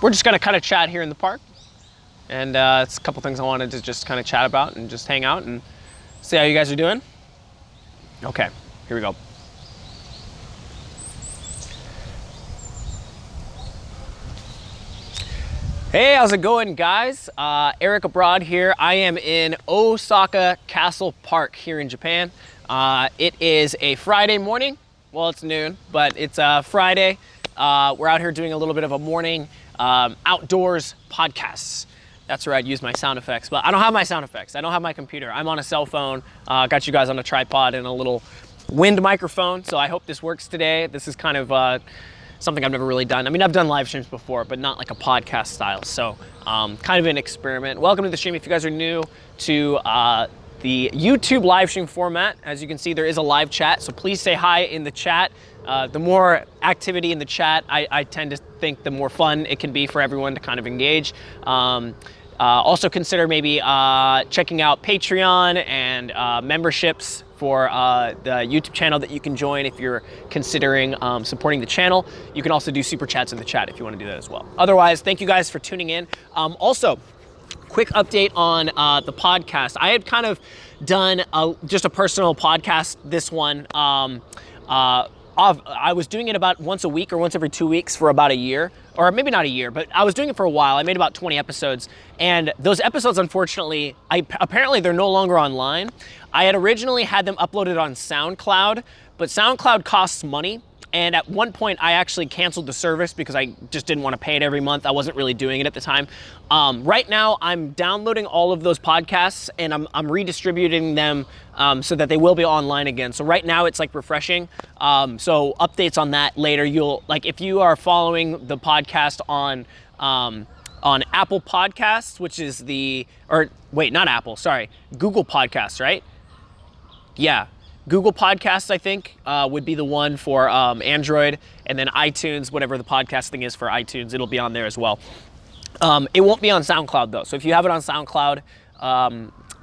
we're just gonna kind of chat here in the park. And it's a couple things I wanted to just kind of chat about and just hang out and see how you guys are doing. Okay, here we go. Hey, how's it going, guys? Eric Abroad here. I am in Osaka Castle Park here in Japan. It is a Friday morning. Well, it's noon, but it's Friday. We're out here doing a little bit of a morning outdoors podcast. That's where I'd use my sound effects, but I don't have my sound effects. I don't have my computer. I'm on a cell phone. Got you guys on a tripod and a little wind microphone, so I hope this works today. This is kind of something I've never really done. I mean, I've done live streams before, but not like a podcast style, so kind of an experiment. Welcome to the stream. If you guys are new to the YouTube live stream format, as you can see, there is a live chat, so please say hi in the chat. The more activity in the chat, I tend to think the more fun it can be for everyone to kind of engage. Also consider maybe checking out Patreon and memberships for the YouTube channel that you can join if you're considering supporting the channel. You can also do super chats in the chat if you want to do that as well. Otherwise, thank you guys for tuning in. Also, quick update on the podcast. I had kind of done just a personal podcast, this one. I was doing it about once a week or once every 2 weeks for about a year, or maybe not a year, but I was doing it for a while. I made about 20 episodes, and those episodes, unfortunately, apparently they're no longer online. I had originally had them uploaded on SoundCloud, but SoundCloud costs money. And at one point, I actually canceled the service because I just didn't want to pay it every month. I wasn't really doing it at the time. Right now, I'm downloading all of those podcasts and I'm redistributing them so that they will be online again. So right now, it's like refreshing. So updates on that later. If you are following the podcast on Apple Podcasts, which is Google Podcasts, right? Yeah. Google Podcasts, I think, would be the one for Android, and then iTunes, whatever the podcast thing is for iTunes, it'll be on there as well. It won't be on SoundCloud, though. So if you have it on SoundCloud,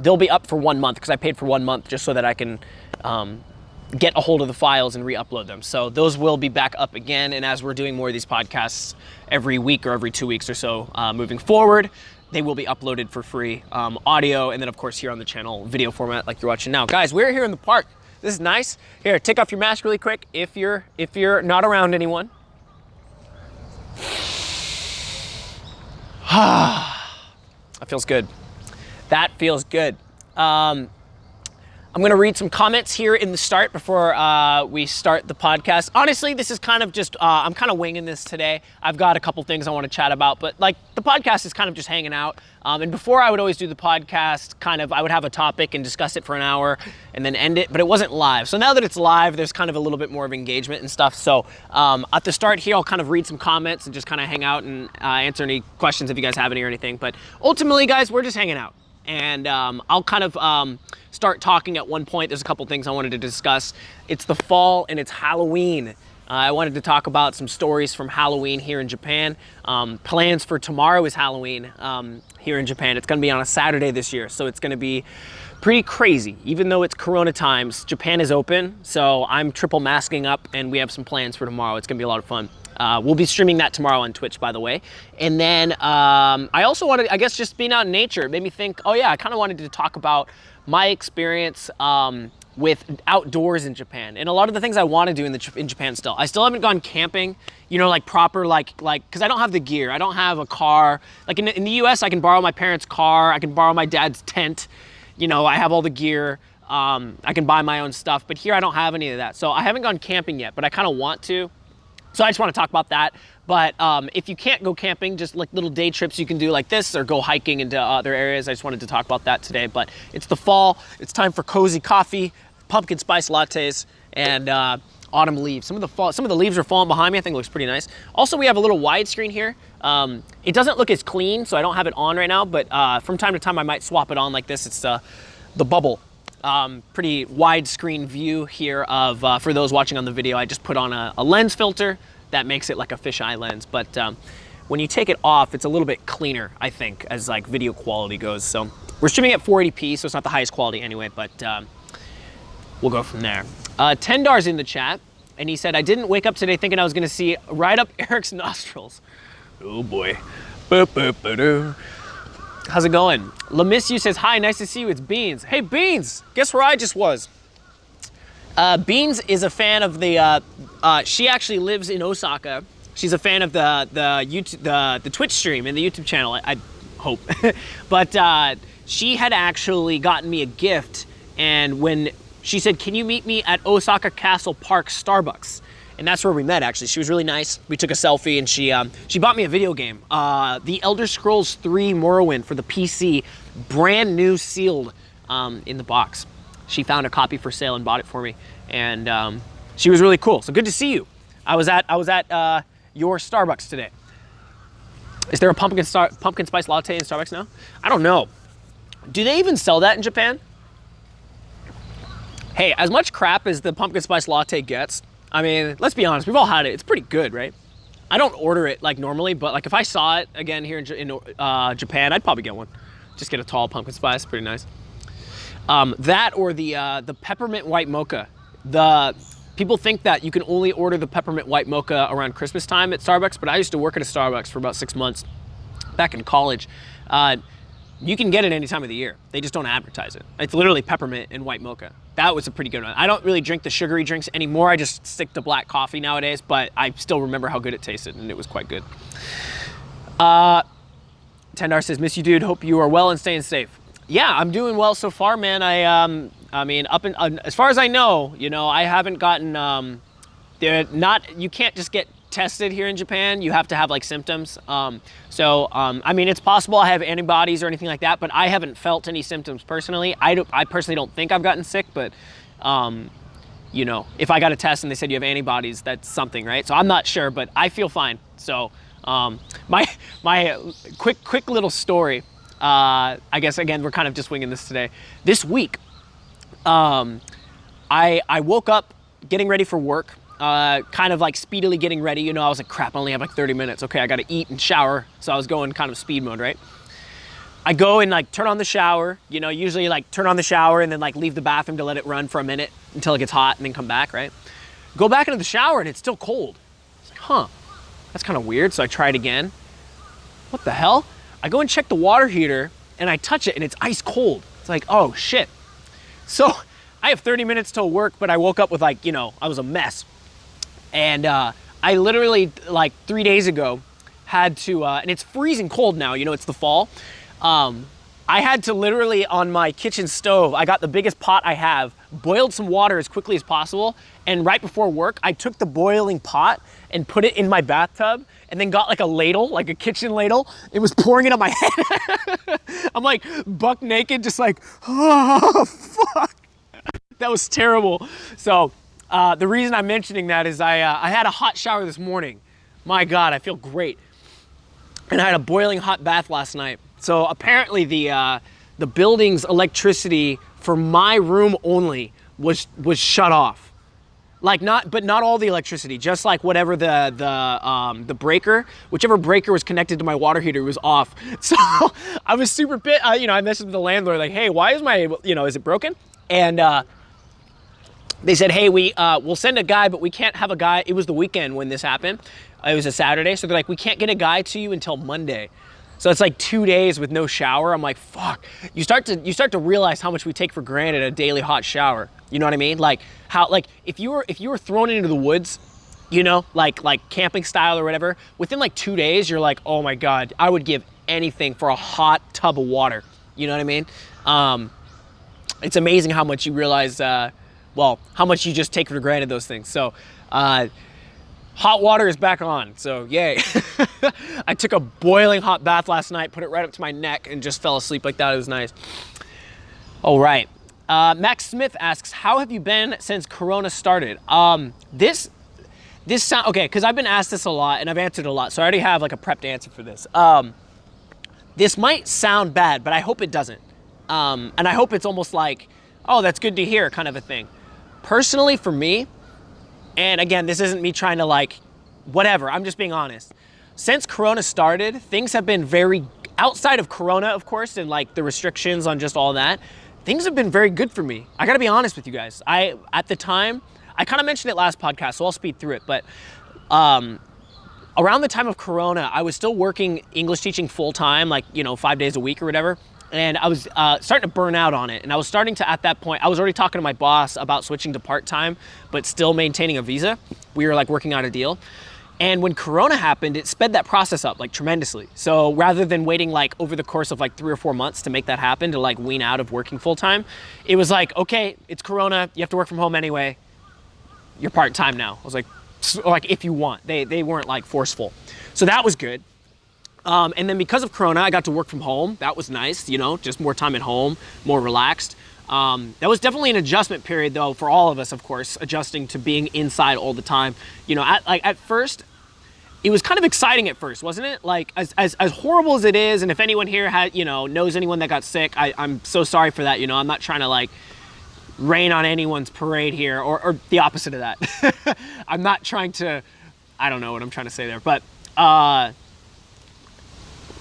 they'll be up for 1 month, because I paid for 1 month just so that I can get a hold of the files and re-upload them. So those will be back up again, and as we're doing more of these podcasts every week or every 2 weeks or so moving forward, they will be uploaded for free, audio, and then, of course, here on the channel, video format like you're watching now. Guys, we're here in the park. This is nice. Here, take off your mask really quick if you're not around anyone. That feels good. That feels good. I'm gonna read some comments here in the start before we start the podcast. Honestly, this is kind of just, I'm kind of winging this today. I've got a couple things I want to chat about, but like the podcast is kind of just hanging out. And before I would always do the podcast, I would have a topic and discuss it for an hour and then end it, but it wasn't live. So now that it's live, there's kind of a little bit more of engagement and stuff. So at the start here, I'll kind of read some comments and just kind of hang out and answer any questions if you guys have any or anything. But ultimately, guys, we're just hanging out. And I'll kind of start talking at one point. There's a couple things I wanted to discuss. It's the fall and it's Halloween. I wanted to talk about some stories from Halloween here in Japan. Plans for tomorrow is Halloween here in Japan. It's gonna be on a Saturday this year, so it's gonna be pretty crazy. Even though it's Corona times, Japan is open, so I'm triple masking up and we have some plans for tomorrow. It's gonna be a lot of fun. We'll be streaming that tomorrow on Twitch, by the way. And then I also wanted, I guess, just being out in nature. It made me think, oh yeah, I kind of wanted to talk about my experience with outdoors in Japan. And a lot of the things I want to do in Japan still. I still haven't gone camping, you know, like proper, because I don't have the gear. I don't have a car. Like in the US, I can borrow my parents' car. I can borrow my dad's tent. You know, I have all the gear. I can buy my own stuff. But here, I don't have any of that. So I haven't gone camping yet, but I kind of want to. So I just want to talk about that. But if you can't go camping, just like little day trips you can do like this or go hiking into other areas. I just wanted to talk about that today. But it's the fall. It's time for cozy coffee, pumpkin spice lattes, and autumn leaves. Some of the leaves are falling behind me. I think it looks pretty nice. Also, we have a little widescreen here. It doesn't look as clean, so I don't have it on right now. But from time to time, I might swap it on like this. It's the bubble. Pretty widescreen view here of, for those watching on the video, I just put on a lens filter that makes it like a fisheye lens. But when you take it off, it's a little bit cleaner, I think, as like video quality goes. So we're streaming at 480p, so it's not the highest quality anyway, but we'll go from there. Tendar's in the chat, and he said, I didn't wake up today thinking I was gonna see right up Eric's nostrils. Oh boy. Boop, boop, ba-doo. How's it going? Lamiss you says, hi, nice to see you. It's Beans. Hey, Beans, guess where I just was? Beans is a fan of the, she actually lives in Osaka. She's a fan of the YouTube, the Twitch stream and the YouTube channel, I hope. But she had actually gotten me a gift, and when she said, can you meet me at Osaka Castle Park Starbucks? And that's where we met, actually. She was really nice. We took a selfie, and she bought me a video game. The Elder Scrolls 3 Morrowind for the PC, brand new sealed in the box. She found a copy for sale and bought it for me, and she was really cool. So good to see you. I was at your Starbucks today. Is there a pumpkin spice latte in Starbucks now? I don't know. Do they even sell that in Japan? Hey, as much crap as the pumpkin spice latte gets, I mean, let's be honest, we've all had it. It's pretty good, right? I don't order it like normally, but like if I saw it again here in Japan, I'd probably get one. Just get a tall pumpkin spice, pretty nice. That or the peppermint white mocha. People think that you can only order the peppermint white mocha around Christmas time at Starbucks, but I used to work at a Starbucks for about 6 months back in college. You can get it any time of the year. They just don't advertise it. It's literally peppermint and white mocha. That was a pretty good one. I don't really drink the sugary drinks anymore. I just stick to black coffee nowadays, but I still remember how good it tasted, and it was quite good. Tendar says, miss you, dude. Hope you are well and staying safe. Yeah, I'm doing well so far, man. I mean, as far as I know, I haven't gotten, you can't just get tested here in Japan. You have to have like symptoms. I mean, it's possible I have antibodies or anything like that, but I haven't felt any symptoms personally. I personally don't think I've gotten sick, but, if I got a test and they said you have antibodies, that's something, right? So I'm not sure, but I feel fine. So, my quick little story, I guess, again, we're kind of just winging this today. This week, I woke up getting ready for work, kind of like speedily getting ready. I was like, crap, I only have like 30 minutes. Okay, I got to eat and shower. So I was going kind of speed mode, right? I go and like turn on the shower, usually like turn on the shower and then like leave the bathroom to let it run for a minute until it gets hot and then come back, right? Go back into the shower and it's still cold. I was like, huh, that's kind of weird. So I tried again. What the hell? I go and check the water heater and I touch it and it's ice cold. It's like, oh shit. So I have 30 minutes till work, but I woke up with like, I was a mess. And I literally like 3 days ago had to, and it's freezing cold now, it's the fall. I had to literally on my kitchen stove, I got the biggest pot I have, boiled some water as quickly as possible. And right before work, I took the boiling pot and put it in my bathtub and then got like a ladle, like a kitchen ladle. It was pouring it on my head. I'm like buck naked, just like, oh, fuck. That was terrible. So the reason I'm mentioning that is I had a hot shower this morning. My God, I feel great. And I had a boiling hot bath last night. So apparently the building's electricity for my room only was shut off. Like but not all the electricity, just like whatever the breaker, whichever breaker was connected to my water heater was off. So I was super pissed. I messaged the landlord like, hey, why is my, is it broken? And they said, hey, we'll send a guy, but we can't have a guy. It was the weekend when this happened. It was a Saturday. So they're like, we can't get a guy to you until Monday. So it's like 2 days with no shower. I'm like, fuck. You start to realize how much we take for granted a daily hot shower. You know what I mean? Like how, like if you were thrown into the woods, like camping style or whatever, within like 2 days, you're like, oh my God, I would give anything for a hot tub of water. You know what I mean? It's amazing how much you realize, how much you just take for granted those things. So, hot water is back on, so yay. I took a boiling hot bath last night, put it right up to my neck, and just fell asleep like that. It was nice. All right. Max Smith asks, how have you been since Corona started? This sound, okay, because I've been asked this a lot, and I've answered a lot, so I already have like a prepped answer for this. This might sound bad, but I hope it doesn't. And I hope it's almost like, oh, that's good to hear kind of a thing. Personally, for me, and again, this isn't me trying to like, whatever, I'm just being honest. Since Corona started, things have been very, outside of Corona, of course, and like the restrictions on just all that, things have been very good for me. I gotta be honest with you guys. At the time, I kind of mentioned it last podcast, so I'll speed through it, but around the time of Corona, I was still working English teaching full time, like, 5 days a week or whatever. And I was starting to burn out on it. And I was starting to, at that point, I was already talking to my boss about switching to part-time, but still maintaining a visa. We were like working out a deal. And when Corona happened, it sped that process up like tremendously. So rather than waiting like over the course of like 3 or 4 months to make that happen, to like wean out of working full-time, it was like, okay, it's Corona, you have to work from home anyway. You're part-time now. I was like if you want. They weren't like forceful. So that was good. And then because of Corona, I got to work from home. That was nice, just more time at home, more relaxed. That was definitely an adjustment period though for all of us, of course, adjusting to being inside all the time. At first, it was kind of exciting at first, wasn't it? Like as horrible as it is, and if anyone here knows anyone that got sick, I'm so sorry for that. I'm not trying to like rain on anyone's parade here, or the opposite of that. I'm not trying to, I don't know what I'm trying to say there, but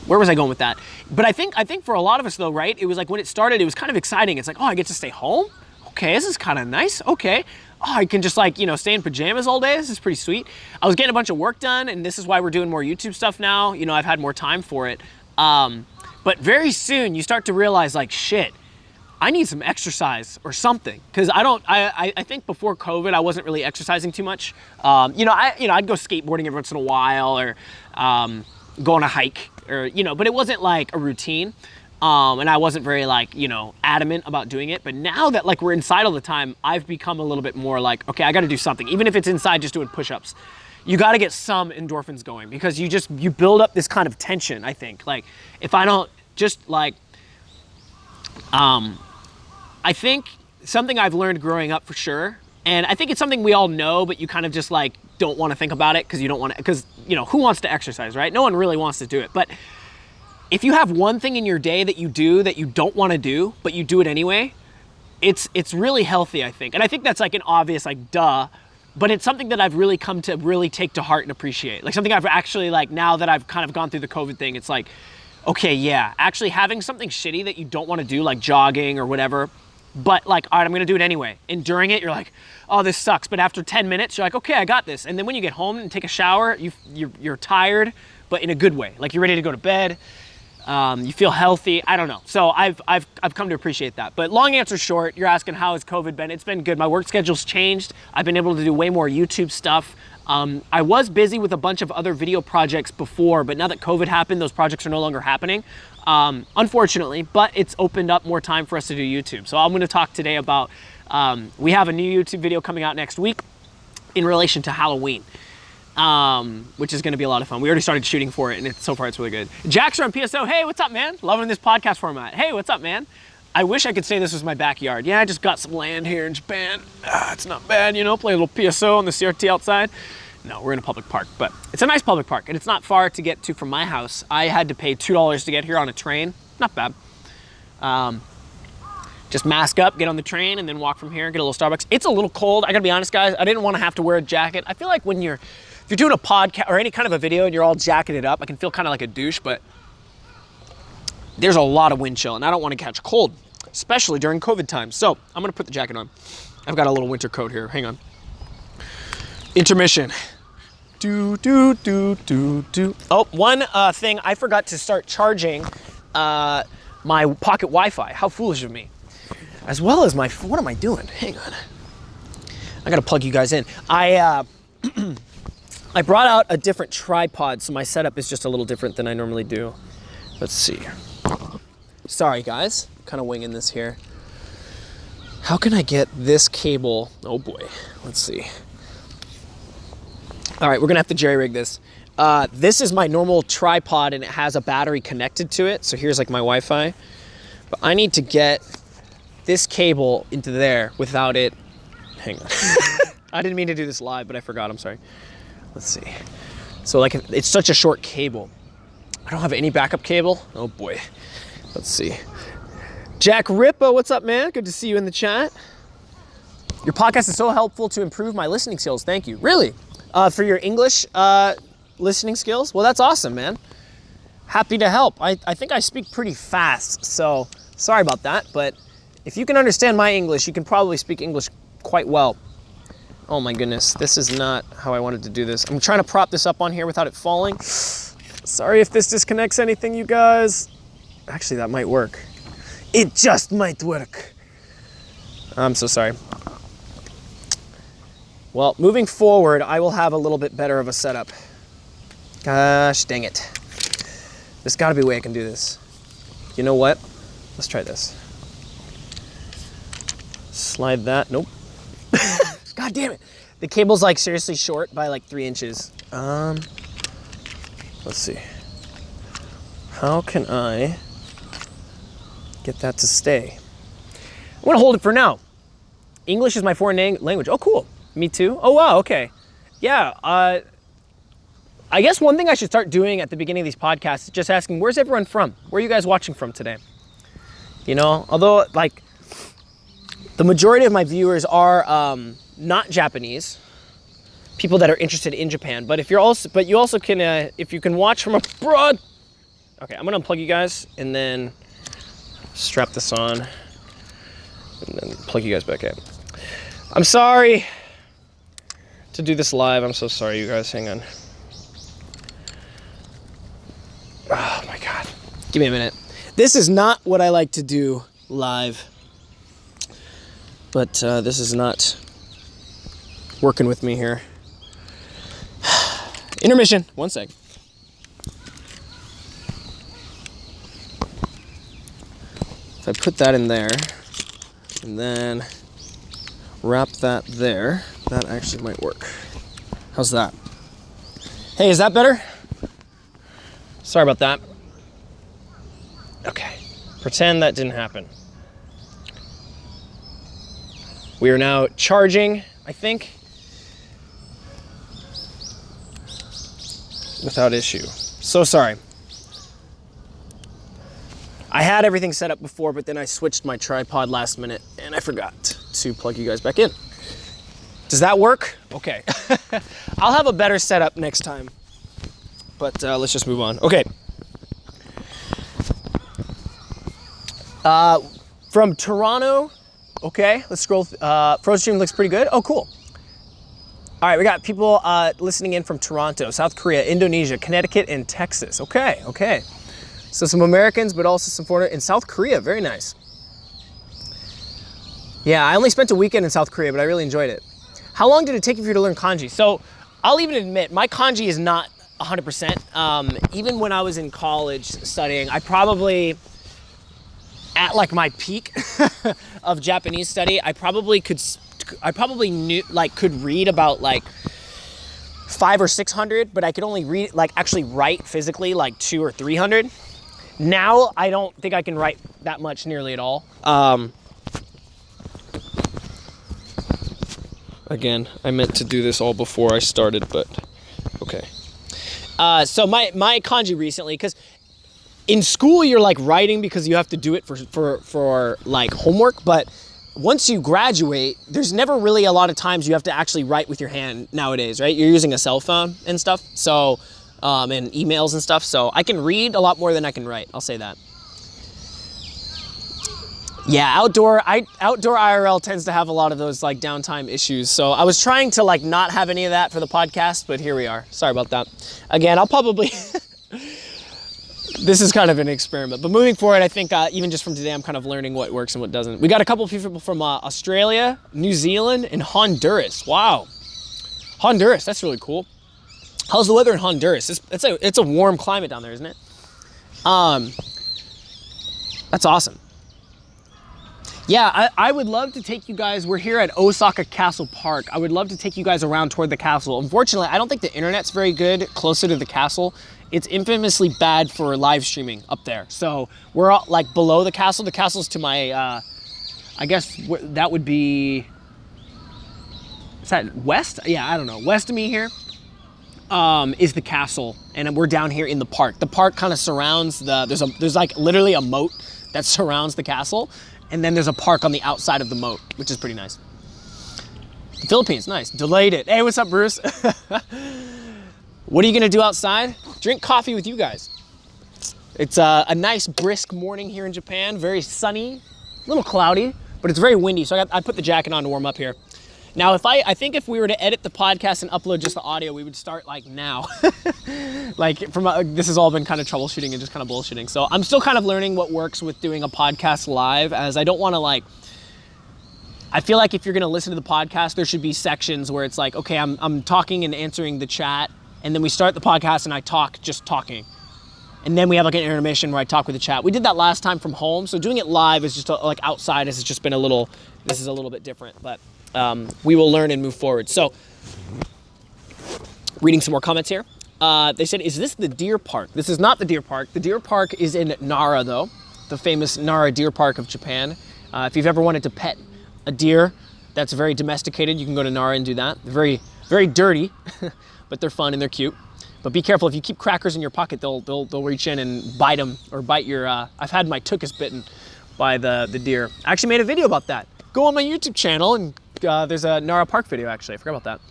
where was I going with that? But I think for a lot of us though, right? It was like when it started, it was kind of exciting. It's like, oh, I get to stay home? Okay, this is kind of nice. Okay. Oh, I can just like, stay in pajamas all day. This is pretty sweet. I was getting a bunch of work done, and this is why we're doing more YouTube stuff now. I've had more time for it. But very soon you start to realize like, shit, I need some exercise or something. Cause I think before COVID, I wasn't really exercising too much. I'd go skateboarding every once in a while, or go on a hike, or, but it wasn't like a routine. And I wasn't very like, adamant about doing it. But now that like we're inside all the time, I've become a little bit more like, okay, I got to do something. Even if it's inside just doing push-ups, you got to get some endorphins going, because you build up this kind of tension. I think like if I don't just like, I think something I've learned growing up for sure, and I think it's something we all know, but you kind of just like don't want to think about it because you don't want to, because who wants to exercise, right? No one really wants to do it. But if you have one thing in your day that you do that you don't want to do, but you do it anyway, it's really healthy, I think. And I think that's like an obvious like duh, but it's something that I've really come to really take to heart and appreciate. Like something I've actually like, now that I've kind of gone through the COVID thing, it's like, okay, yeah, actually having something shitty that you don't want to do, like jogging or whatever, but like, all right, I'm going to do it anyway. And during it, you're like, oh, this sucks. But after 10 minutes, you're like, okay, I got this. And then when you get home and take a shower, you're tired, but in a good way. Like you're ready to go to bed. You feel healthy. I don't know. So I've come to appreciate that. But long answer short, you're asking how has COVID been? It's been good. My work schedule's changed. I've been able to do way more YouTube stuff. I was busy with a bunch of other video projects before, but now that COVID happened, those projects are no longer happening. Unfortunately, but it's opened up more time for us to do YouTube. So I'm going to talk today about, we have a new YouTube video coming out next week in relation to Halloween, which is going to be a lot of fun. We already started shooting for it, and so far it's really good. Jack's on PSO. Hey, what's up, man? Loving this podcast format. Hey, what's up, man? I wish I could say this was my backyard. Yeah, I just got some land here in Japan. It's not bad, play a little PSO on the CRT outside. No, we're in a public park, but it's a nice public park, and it's not far to get to from my house. I had to pay $2 to get here on a train. Not bad. Just mask up, get on the train, and then walk from here, get a little Starbucks. It's a little cold. I gotta be honest, guys. I didn't want to have to wear a jacket. I feel like if you're doing a podcast or any kind of a video and you're all jacketed up, I can feel kind of like a douche, but there's a lot of wind chill, and I don't want to catch a cold, especially during COVID times. So I'm gonna put the jacket on. I've got a little winter coat here. Hang on. Intermission. Oh, one thing, I forgot to start charging my pocket Wi-Fi. How foolish of me. As well as what am I doing? Hang on. I gotta plug you guys in. I brought out a different tripod, so my setup is just a little different than I normally do. Let's see. Sorry guys, kind of winging this here. How can I get this cable? Oh boy, let's see. All right, we're gonna have to jerry-rig this. This is my normal tripod, and it has a battery connected to it. So here's like my Wi-Fi. But I need to get this cable into there without it. Hang on. I didn't mean to do this live, but I forgot, I'm sorry. Let's see. So like, it's such a short cable. I don't have any backup cable. Oh boy. Let's see. Jack Rippo, what's up, man? Good to see you in the chat. Your podcast is so helpful to improve my listening skills. Thank you. Really? For your English listening skills? Well, that's awesome, man. Happy to help. I think I speak pretty fast, so sorry about that, but if you can understand my English, you can probably speak English quite well. Oh my goodness, this is not how I wanted to do this. I'm trying to prop this up on here without it falling. Sorry if this disconnects anything, you guys. Actually, that might work. It just might work. I'm so sorry. Well, moving forward, I will have a little bit better of a setup. Gosh dang it. There's gotta be a way I can do this. You know what? Let's try this. Slide that, nope. God damn it. The cable's like seriously short by like 3 inches. Let's see. How can I get that to stay? I'm gonna hold it for now. English is my foreign language. Oh, cool. Me too. Oh, wow, okay. Yeah, I guess one thing I should start doing at the beginning of these podcasts is just asking, where's everyone from? Where are you guys watching from today? You know, although like the majority of my viewers are not Japanese, people that are interested in Japan. But if you're also, but you also can, if you can watch from abroad. Okay, I'm gonna unplug you guys and then strap this on and then plug you guys back in. I'm sorry to do this live. I'm so sorry, you guys. Hang on. Oh my God. Give me a minute. This is not what I like to do live, but this is not working with me here. Intermission. 1 sec. If I put that in there and then wrap that there, that actually might work. How's that? Hey, is that better? Sorry about that. Okay, pretend that didn't happen. We are now charging, I think, without issue. So sorry. I had everything set up before, but then I switched my tripod last minute and I forgot to plug you guys back in. Does that work? Okay. I'll have a better setup next time, but let's just move on. Okay. From Toronto. Okay, let's scroll. Frozen Stream looks pretty good. Oh, cool. All right, we got people listening in from Toronto, South Korea, Indonesia, Connecticut, and Texas. Okay, okay. So some Americans, but also some foreigners in South Korea. Very nice. Yeah, I only spent a weekend in South Korea, but I really enjoyed it. How long did it take you for you to learn kanji? So I'll even admit, my kanji is not 100%. Even when I was in college studying, I probably, at like my peak of Japanese study, I probably knew, like, could read about like 500 or 600, but I could only read, like, actually write physically like 200 or 300. Now I don't think I can write that much nearly at all. Again, I meant to do this all before I started, but okay. So my kanji recently, because in school you're like writing because you have to do it for like homework, but once you graduate, there's never really a lot of times you have to actually write with your hand nowadays, right? You're using a cell phone and stuff, so and emails and stuff, so I can read a lot more than I can write, I'll say that. Yeah, outdoor IRL tends to have a lot of those like downtime issues, so I was trying to like not have any of that for the podcast, but here we are. Sorry about that. Again, I'll probably this is kind of an experiment, but moving forward, I think even just from today, I'm kind of learning what works and what doesn't. We got a couple of people from Australia, New Zealand, and Honduras. Wow, Honduras, that's really cool. How's the weather in Honduras? It's a warm climate down there, isn't it? That's awesome. Yeah, I would love to take you guys, we're here at Osaka Castle Park. I would love to take you guys around toward the castle. Unfortunately, I don't think the internet's very good closer to the castle. It's infamously bad for live streaming up there. So we're all, like below the castle. The castle's to my, I guess that would be, is that west? Yeah, I don't know. West of me here is the castle, and we're down here in the park. The park kind of surrounds there's like literally a moat that surrounds the castle. And then there's a park on the outside of the moat, which is pretty nice. The Philippines, nice. Delayed it. Hey, what's up, Bruce? What are you gonna do outside? Drink coffee with you guys. It's a nice brisk morning here in Japan. Very sunny, a little cloudy, but it's very windy. So I put the jacket on to warm up here. Now, I think if we were to edit the podcast and upload just the audio, we would start like now. Like this has all been kind of troubleshooting and just kind of bullshitting. So I'm still kind of learning what works with doing a podcast live, as I don't want to I feel like if you're going to listen to the podcast, there should be sections where it's like, okay, I'm talking and answering the chat, and then we start the podcast and I talk just talking. And then we have like an intermission where I talk with the chat. We did that last time from home, so doing it live is just like outside has just been this is a little bit different, but we will learn and move forward. So, reading some more comments here. They said, is this the deer park? This is not the deer park. The deer park is in Nara, though, the famous Nara Deer Park of Japan. If you've ever wanted to pet a deer that's very domesticated, you can go to Nara and do that. They're very, very dirty, but they're fun and they're cute. But be careful, if you keep crackers in your pocket, they'll reach in and bite them, or bite your, I've had my tuchus bitten by the deer. I actually made a video about that. Go on my YouTube channel, and there's a Nara Park video, actually. I forgot about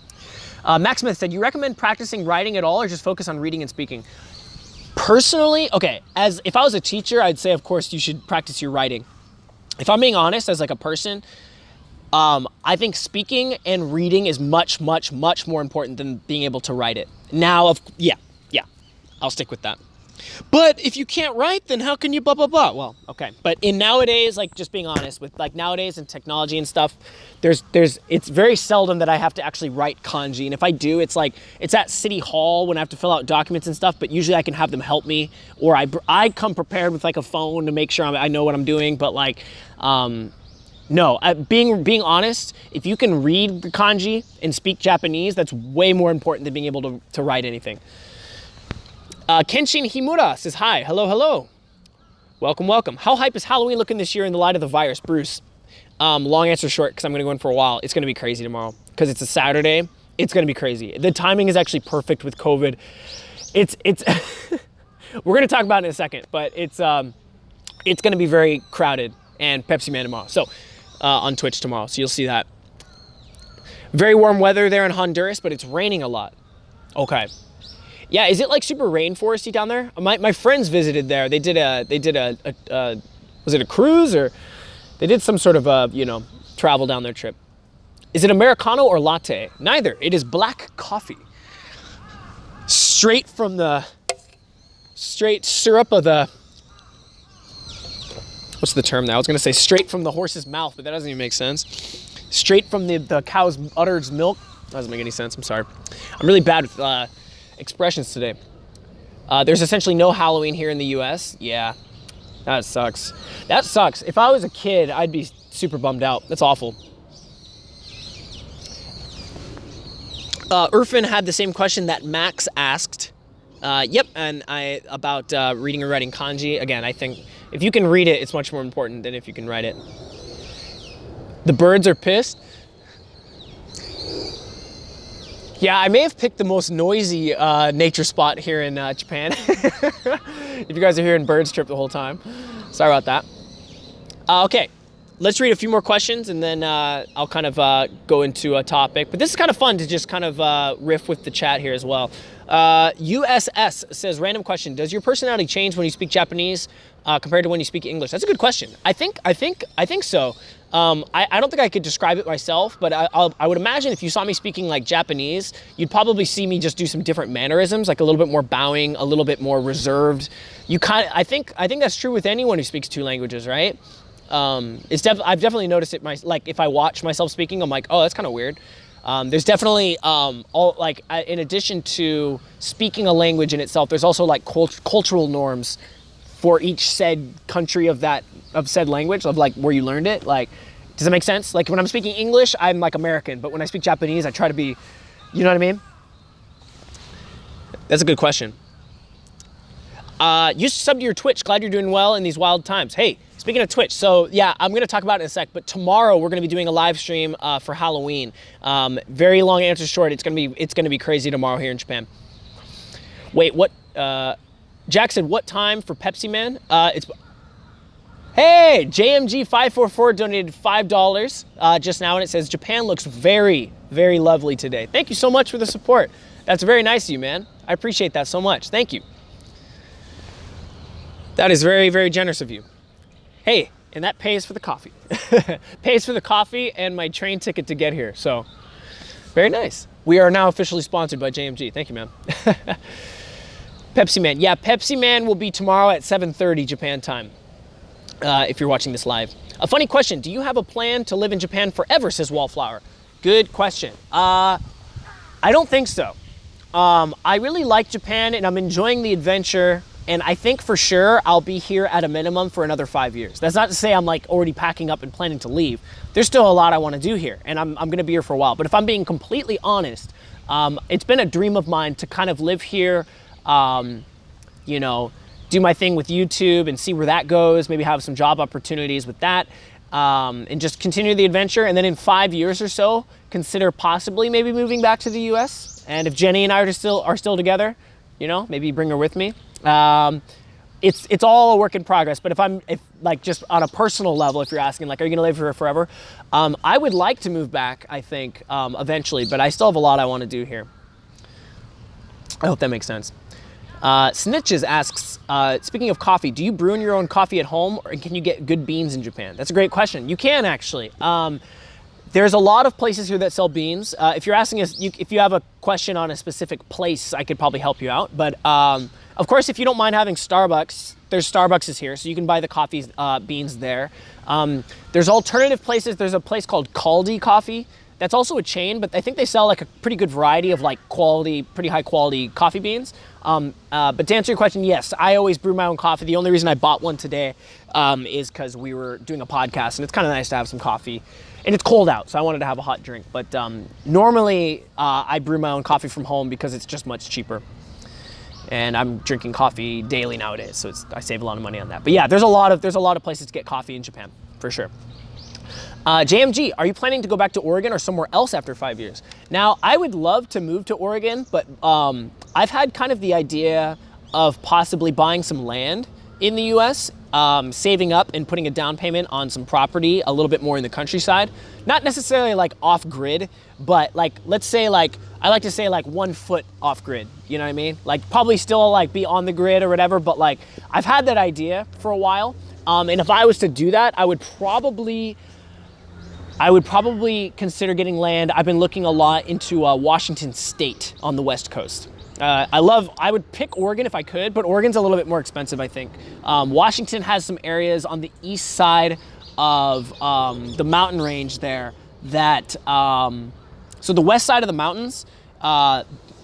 that. Max Smith said, you recommend practicing writing at all, or just focus on reading and speaking? Personally, okay, if I was a teacher, I'd say, of course, you should practice your writing. If I'm being honest, as like a person, I think speaking and reading is much, much, much more important than being able to write it. Now, yeah, I'll stick with that. But if you can't write, then how can you blah, blah, blah? Well, okay. But in nowadays, like just being honest with like nowadays and technology and stuff, it's very seldom that I have to actually write kanji. And if I do, it's at City Hall when I have to fill out documents and stuff, but usually I can have them help me, or I come prepared with like a phone to make sure I know what I'm doing. But like, no, being honest, if you can read kanji and speak Japanese, that's way more important than being able to write anything. Kenshin Himura says, hi, hello. Welcome. How hype is Halloween looking this year in the light of the virus, Bruce? Long answer short, because I'm going to go in for a while. It's going to be crazy tomorrow, because it's a Saturday. It's going to be crazy. The timing is actually perfect with COVID. It's we're going to talk about it in a second, but it's going to be very crowded, and Pepsi Man tomorrow. So, on Twitch tomorrow, so you'll see that. Very warm weather there in Honduras, but it's raining a lot. Okay. Yeah, is it like super rainforesty down there? My friends visited there. They did a was it a cruise, or they did some sort of travel down their trip. Is it Americano or latte? Neither. It is black coffee. Straight syrup of the, what's the term now? I was gonna say straight from the horse's mouth, but that doesn't even make sense. Straight from the cow's udder's milk. That doesn't make any sense, I'm sorry. I'm really bad with expressions today. There's essentially no Halloween here in the US. Yeah, that sucks. If I was a kid, I'd be super bummed out. That's awful. Irfan had the same question that Max asked. Yep, and about reading and writing kanji. Again, I think if you can read it, it's much more important than if you can write it. The birds are pissed. Yeah, I may have picked the most noisy nature spot here in Japan. If you guys are hearing birds chirp the whole time. Sorry about that. Okay, let's read a few more questions, and then I'll kind of go into a topic. But this is kind of fun to just kind of riff with the chat here as well. USS says, random question. Does your personality change when you speak Japanese compared to when you speak English? That's a good question. I think so. I don't think I could describe it myself, but I would imagine if you saw me speaking like Japanese, you'd probably see me just do some different mannerisms, like a little bit more bowing, a little bit more reserved. I think that's true with anyone who speaks two languages, right? I've definitely noticed it. Like if I watch myself speaking, I'm like, oh, that's kind of weird. There's definitely in addition to speaking a language in itself, there's also like cultural norms for each said country of said language, of like where you learned it. Like, does that make sense? Like when I'm speaking English, I'm like American, but when I speak Japanese, I try to be, you know what I mean? That's a good question. You subbed to your Twitch. Glad you're doing well in these wild times. Hey, speaking of Twitch, so yeah, I'm gonna talk about it in a sec, but tomorrow we're gonna be doing a live stream for Halloween. Very long answer short, it's gonna be crazy tomorrow here in Japan. Wait, what? Jack said, what time for Pepsi Man? Hey, JMG544 donated $5 just now, and it says, Japan looks very, very lovely today. Thank you so much for the support. That's very nice of you, man. I appreciate that so much. Thank you. That is very, very generous of you. Hey, and that pays for the coffee. Pays for the coffee and my train ticket to get here. So very nice. We are now officially sponsored by JMG. Thank you, man. Pepsi Man. Yeah, Pepsi Man will be tomorrow at 7:30 Japan time, if you're watching this live. A funny question. Do you have a plan to live in Japan forever, says Wallflower. Good question. I don't think so. I really like Japan and I'm enjoying the adventure. And I think for sure I'll be here at a minimum for another 5 years. That's not to say I'm like already packing up and planning to leave. There's still a lot I want to do here, and I'm going to be here for a while. But if I'm being completely honest, it's been a dream of mine to kind of live here, you know, do my thing with YouTube and see where that goes. Maybe have some job opportunities with that, and just continue the adventure. And then in 5 years or so, consider possibly maybe moving back to the U.S. And if Jenny and I are still together, you know, maybe bring her with me. It's all a work in progress, but if like just on a personal level, if you're asking like, are you gonna live here forever? I would like to move back, I think, eventually, but I still have a lot I want to do here. I hope that makes sense. Snitches asks, speaking of coffee, do you brew your own coffee at home, or can you get good beans in Japan? That's a great question. You can actually. There's a lot of places here that sell beans. If you're asking us, if you have a question on a specific place, I could probably help you out. But of course, if you don't mind having Starbucks, there's Starbucks here, so you can buy the coffee beans there. There's alternative places. There's a place called Caldi Coffee. That's also a chain, but I think they sell like a pretty good variety of like quality, pretty high quality coffee beans. But to answer your question, yes, I always brew my own coffee. The only reason I bought one today is because we were doing a podcast, and it's kind of nice to have some coffee. And it's cold out, so I wanted to have a hot drink. But normally I brew my own coffee from home because it's just much cheaper. And I'm drinking coffee daily nowadays, so I save a lot of money on that. But yeah, there's a lot of places to get coffee in Japan, for sure. JMG, are you planning to go back to Oregon or somewhere else after 5 years? Now, I would love to move to Oregon, but I've had kind of the idea of possibly buying some land in the US, saving up and putting a down payment on some property a little bit more in the countryside. Not necessarily like off grid, but like, let's say like, I like to say like 1 foot off grid, you know what I mean? Like probably still like be on the grid or whatever, but like I've had that idea for a while. And if I was to do that, I would probably consider getting land. I've been looking a lot into Washington State on the West Coast. I would pick Oregon if I could, but Oregon's a little bit more expensive, I think. Washington has some areas on the east side of the mountain range there that, so the west side of the mountains,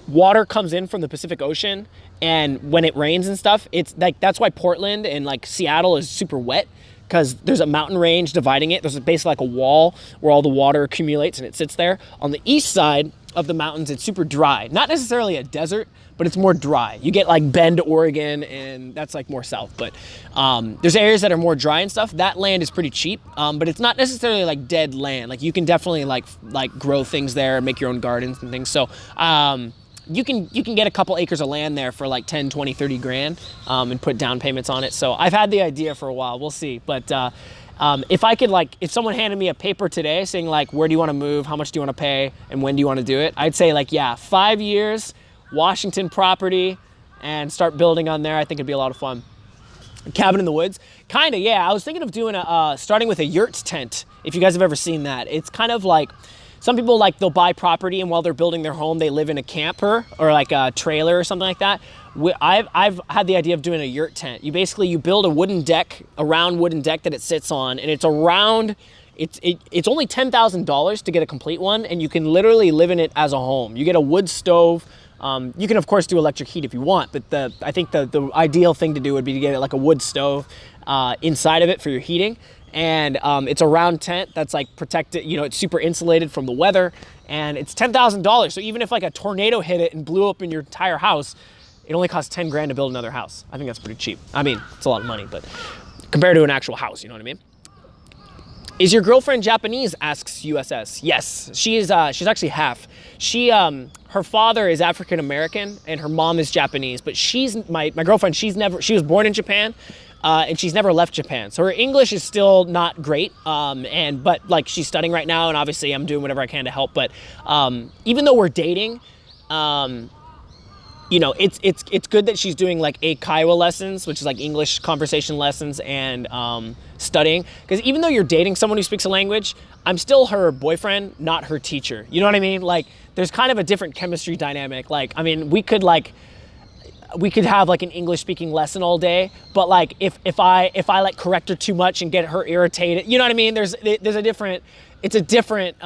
water comes in from the Pacific Ocean, and when it rains and stuff, it's like, that's why Portland and like Seattle is super wet, because there's a mountain range dividing it. There's basically like a wall where all the water accumulates and it sits there. On the east side of the mountains, it's super dry. Not necessarily a desert, but it's more dry. You get like Bend, Oregon, and that's like more south. But there's areas that are more dry and stuff. That land is pretty cheap, but it's not necessarily like dead land. Like you can definitely like grow things there, make your own gardens and things. So you can get a couple acres of land there for like 10, 20, 30 grand and put down payments on it. So I've had the idea for a while. We'll see. But if I could, like, if someone handed me a paper today saying like, where do you want to move? How much do you want to pay? And when do you want to do it? I'd say like, yeah, 5 years, Washington property, and start building on there. I think it'd be a lot of fun. Cabin in the woods. Kind of, yeah. I was thinking of doing starting with a yurt tent. If you guys have ever seen that. It's kind of like, some people like they'll buy property and while they're building their home, they live in a camper or like a trailer or something like that. I've had the idea of doing a yurt tent. You build a wooden deck, a round wooden deck that it sits on, and it's around, it's only $10,000 to get a complete one, and you can literally live in it as a home. You get a wood stove. You can of course do electric heat if you want, but I think the ideal thing to do would be to get like a wood stove inside of it for your heating. And it's a round tent that's like protected, you know, it's super insulated from the weather, and it's $10,000. So even if like a tornado hit it and blew up in your entire house, it only costs 10 grand to build another house. I think that's pretty cheap. I mean, it's a lot of money, but compared to an actual house, you know what I mean? Is your girlfriend Japanese? Asks USS. Yes, she is. She's actually half. Her father is African American and her mom is Japanese, but she's my girlfriend. She was born in Japan. And she's never left Japan. So her English is still not great. But like she's studying right now, and obviously I'm doing whatever I can to help. But even though we're dating, you know, it's good that she's doing like Kaiwa lessons, which is like English conversation lessons and studying. Because even though you're dating someone who speaks a language, I'm still her boyfriend, not her teacher. You know what I mean? Like, there's kind of a different chemistry dynamic. Like, I mean, we could have like an English speaking lesson all day, but like if I like correct her too much and get her irritated, you know what I mean? It's a different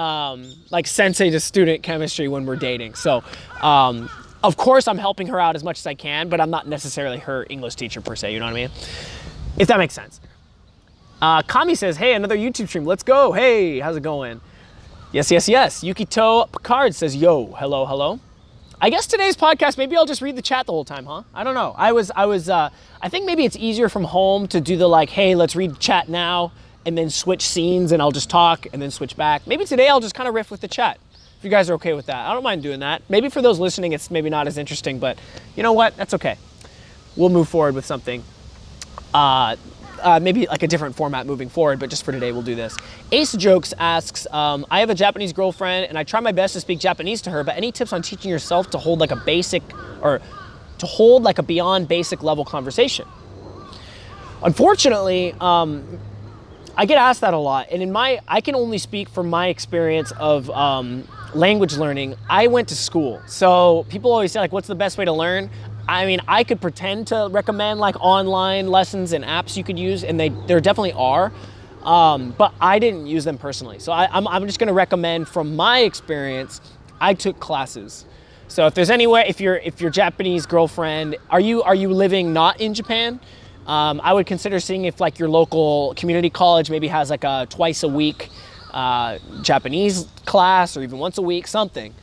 like sensei to student chemistry when we're dating. So of course I'm helping her out as much as I can, but I'm not necessarily her English teacher per se, you know what I mean? If that makes sense. Kami says, hey, another YouTube stream, let's go. Hey, how's it going? Yes. Yukito Picard says, yo, hello. I guess today's podcast, maybe I'll just read the chat the whole time, huh? I don't know. I think maybe it's easier from home to do the like, hey, let's read chat now, and then switch scenes and I'll just talk and then switch back. Maybe today I'll just kind of riff with the chat. If you guys are okay with that. I don't mind doing that. Maybe for those listening, it's maybe not as interesting, but you know what? That's okay. We'll move forward with something. Maybe like a different format moving forward, but just for today, we'll do this. Ace Jokes asks, I have a Japanese girlfriend and I try my best to speak Japanese to her, but any tips on teaching yourself to hold like a basic or to hold like a beyond basic level conversation? Unfortunately, I get asked that a lot. And I can only speak from my experience of language learning. I went to school. So people always say like, what's the best way to learn? I mean, I could pretend to recommend like online lessons and apps you could use, and there definitely are, but I didn't use them personally. So I'm just gonna recommend from my experience, I took classes. So if there's any way, if your Japanese girlfriend, are you living not in Japan? I would consider seeing if like your local community college maybe has like a twice a week Japanese class, or even once a week, something.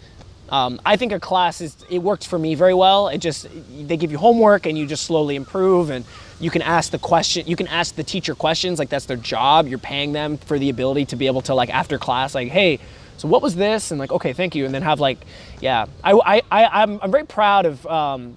I think a class it worked for me very well. They give you homework and you just slowly improve, and you can ask the teacher questions, like that's their job. You're paying them for the ability to be able to like after class, like, hey, so what was this? And like, okay, thank you. And then have like, yeah, I'm very proud of,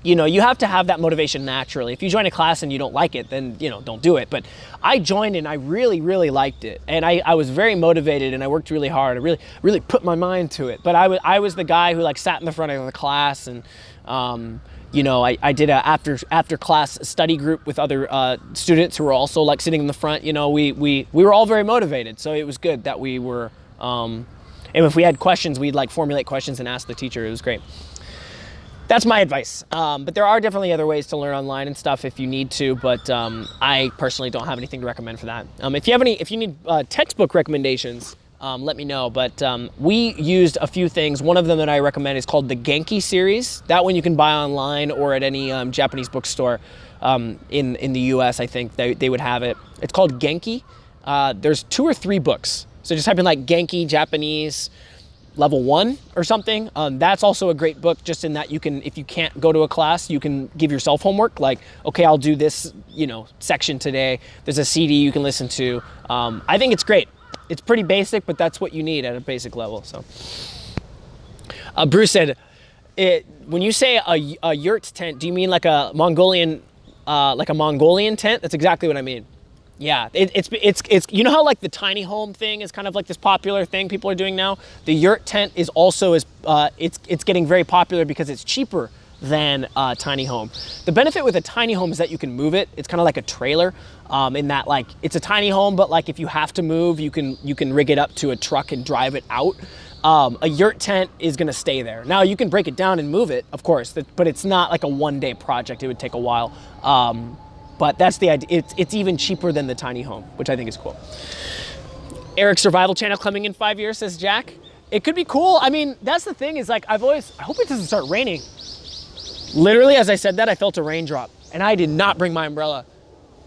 you have to have that motivation naturally. If you join a class and you don't like it, then, don't do it. But I joined and I really, really liked it. And I was very motivated and I worked really hard. I really, really put my mind to it. But I was the guy who like sat in the front of the class and, I did a after class study group with other students who were also like sitting in the front. We were all very motivated. So it was good that we were, and if we had questions, we'd like formulate questions and ask the teacher. It was great. That's my advice. But there are definitely other ways to learn online and stuff if you need to, but I personally don't have anything to recommend for that. If you need textbook recommendations, let me know. But we used a few things. One of them that I recommend is called the Genki series. That one you can buy online or at any Japanese bookstore in the US, I think they would have it. It's called Genki. There's 2 or 3 books. So just type in like Genki Japanese level 1 or something. That's also a great book, just in that you can, if you can't go to a class, you can give yourself homework. Like, okay, I'll do this, section today. There's a CD you can listen to. I think it's great. It's pretty basic, but that's what you need at a basic level. So, Bruce said, when you say a yurt tent, do you mean like a Mongolian tent? That's exactly what I mean. Yeah, it's you know how like the tiny home thing is kind of like this popular thing people are doing now? The yurt tent is also it's getting very popular because it's cheaper than a tiny home. The benefit with a tiny home is that you can move it. It's kind of like a trailer, in that like it's a tiny home, but like if you have to move, you can rig it up to a truck and drive it out. A yurt tent is gonna stay there. Now you can break it down and move it, of course, but it's not like a one-day project. It would take a while. But that's the idea. It's even cheaper than the tiny home, which I think is cool. Eric's survival channel coming in 5 years, says Jack. It could be cool. I mean, that's the thing is like, I hope it doesn't start raining. Literally, as I said that, I felt a raindrop and I did not bring my umbrella.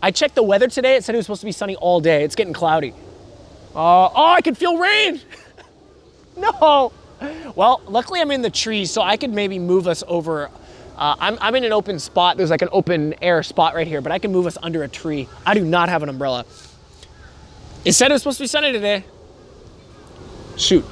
I checked the weather today. It said it was supposed to be sunny all day. It's getting cloudy. I can feel rain. No. Well, luckily I'm in the trees, so I could maybe move us over. I'm in an open spot. There's like an open air spot right here, but I can move us under a tree. I do not have an umbrella. It said it was supposed to be sunny today. Shoot.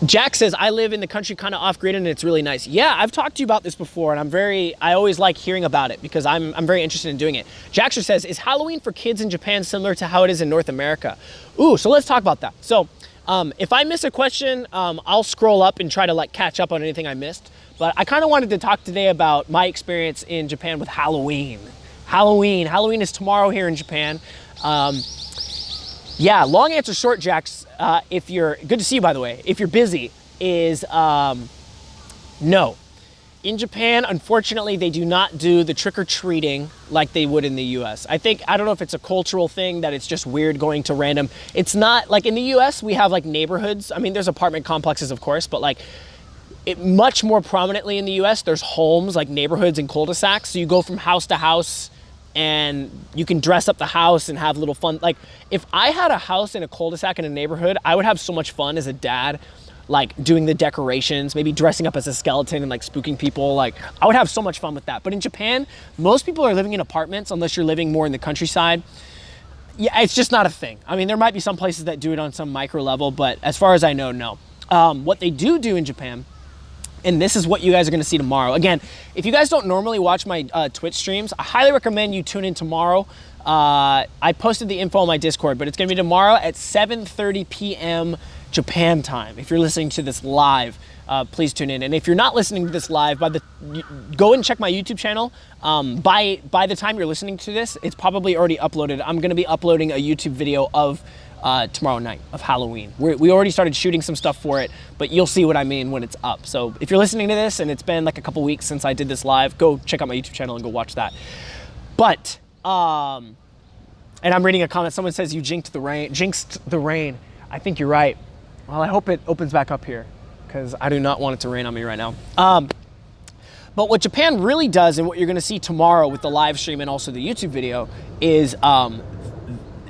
Jack says, I live in the country kind of off-grid and it's really nice. Yeah, I've talked to you about this before and I always like hearing about it because I'm very interested in doing it. Jackster says, is Halloween for kids in Japan similar to how it is in North America? Ooh, so let's talk about that. So If I miss a question, I'll scroll up and try to like catch up on anything I missed. But I kind of wanted to talk today about my experience in Japan with Halloween. Halloween is tomorrow here in Japan. Yeah, long answer short, Jax. If you're good to see you, by the way. If you're busy, is no. In Japan, unfortunately, they do not do the trick-or-treating like they would in the US. I don't know if it's a cultural thing that it's just weird going to random. It's not, like in the US, we have like neighborhoods. I mean, there's apartment complexes, of course, but like much more prominently in the US, there's homes, like neighborhoods and cul-de-sacs. So you go from house to house and you can dress up the house and have little fun. Like if I had a house in a cul-de-sac in a neighborhood, I would have so much fun as a dad, like doing the decorations, maybe dressing up as a skeleton and like spooking people. Like I would have so much fun with that. But in Japan, most people are living in apartments unless you're living more in the countryside. Yeah, it's just not a thing. I mean, there might be some places that do it on some micro level, but as far as I know, no. What they do in Japan, and this is what you guys are gonna see tomorrow. Again, if you guys don't normally watch my Twitch streams, I highly recommend you tune in tomorrow. I posted the info on my Discord, but it's gonna be tomorrow at 7:30 p.m. Japan time. If you're listening to this live, please tune in. And if you're not listening to this live, go and check my YouTube channel. By the time you're listening to this, it's probably already uploaded. I'm gonna be uploading a YouTube video of tomorrow night, of Halloween. We already started shooting some stuff for it, but you'll see what I mean when it's up. So if you're listening to this and it's been like a couple weeks since I did this live, go check out my YouTube channel and go watch that. But, and I'm reading a comment, someone says you jinxed the rain. I think you're right. Well, I hope it opens back up here because I do not want it to rain on me right now. But what Japan really does, and what you're gonna see tomorrow with the live stream and also the YouTube video, is,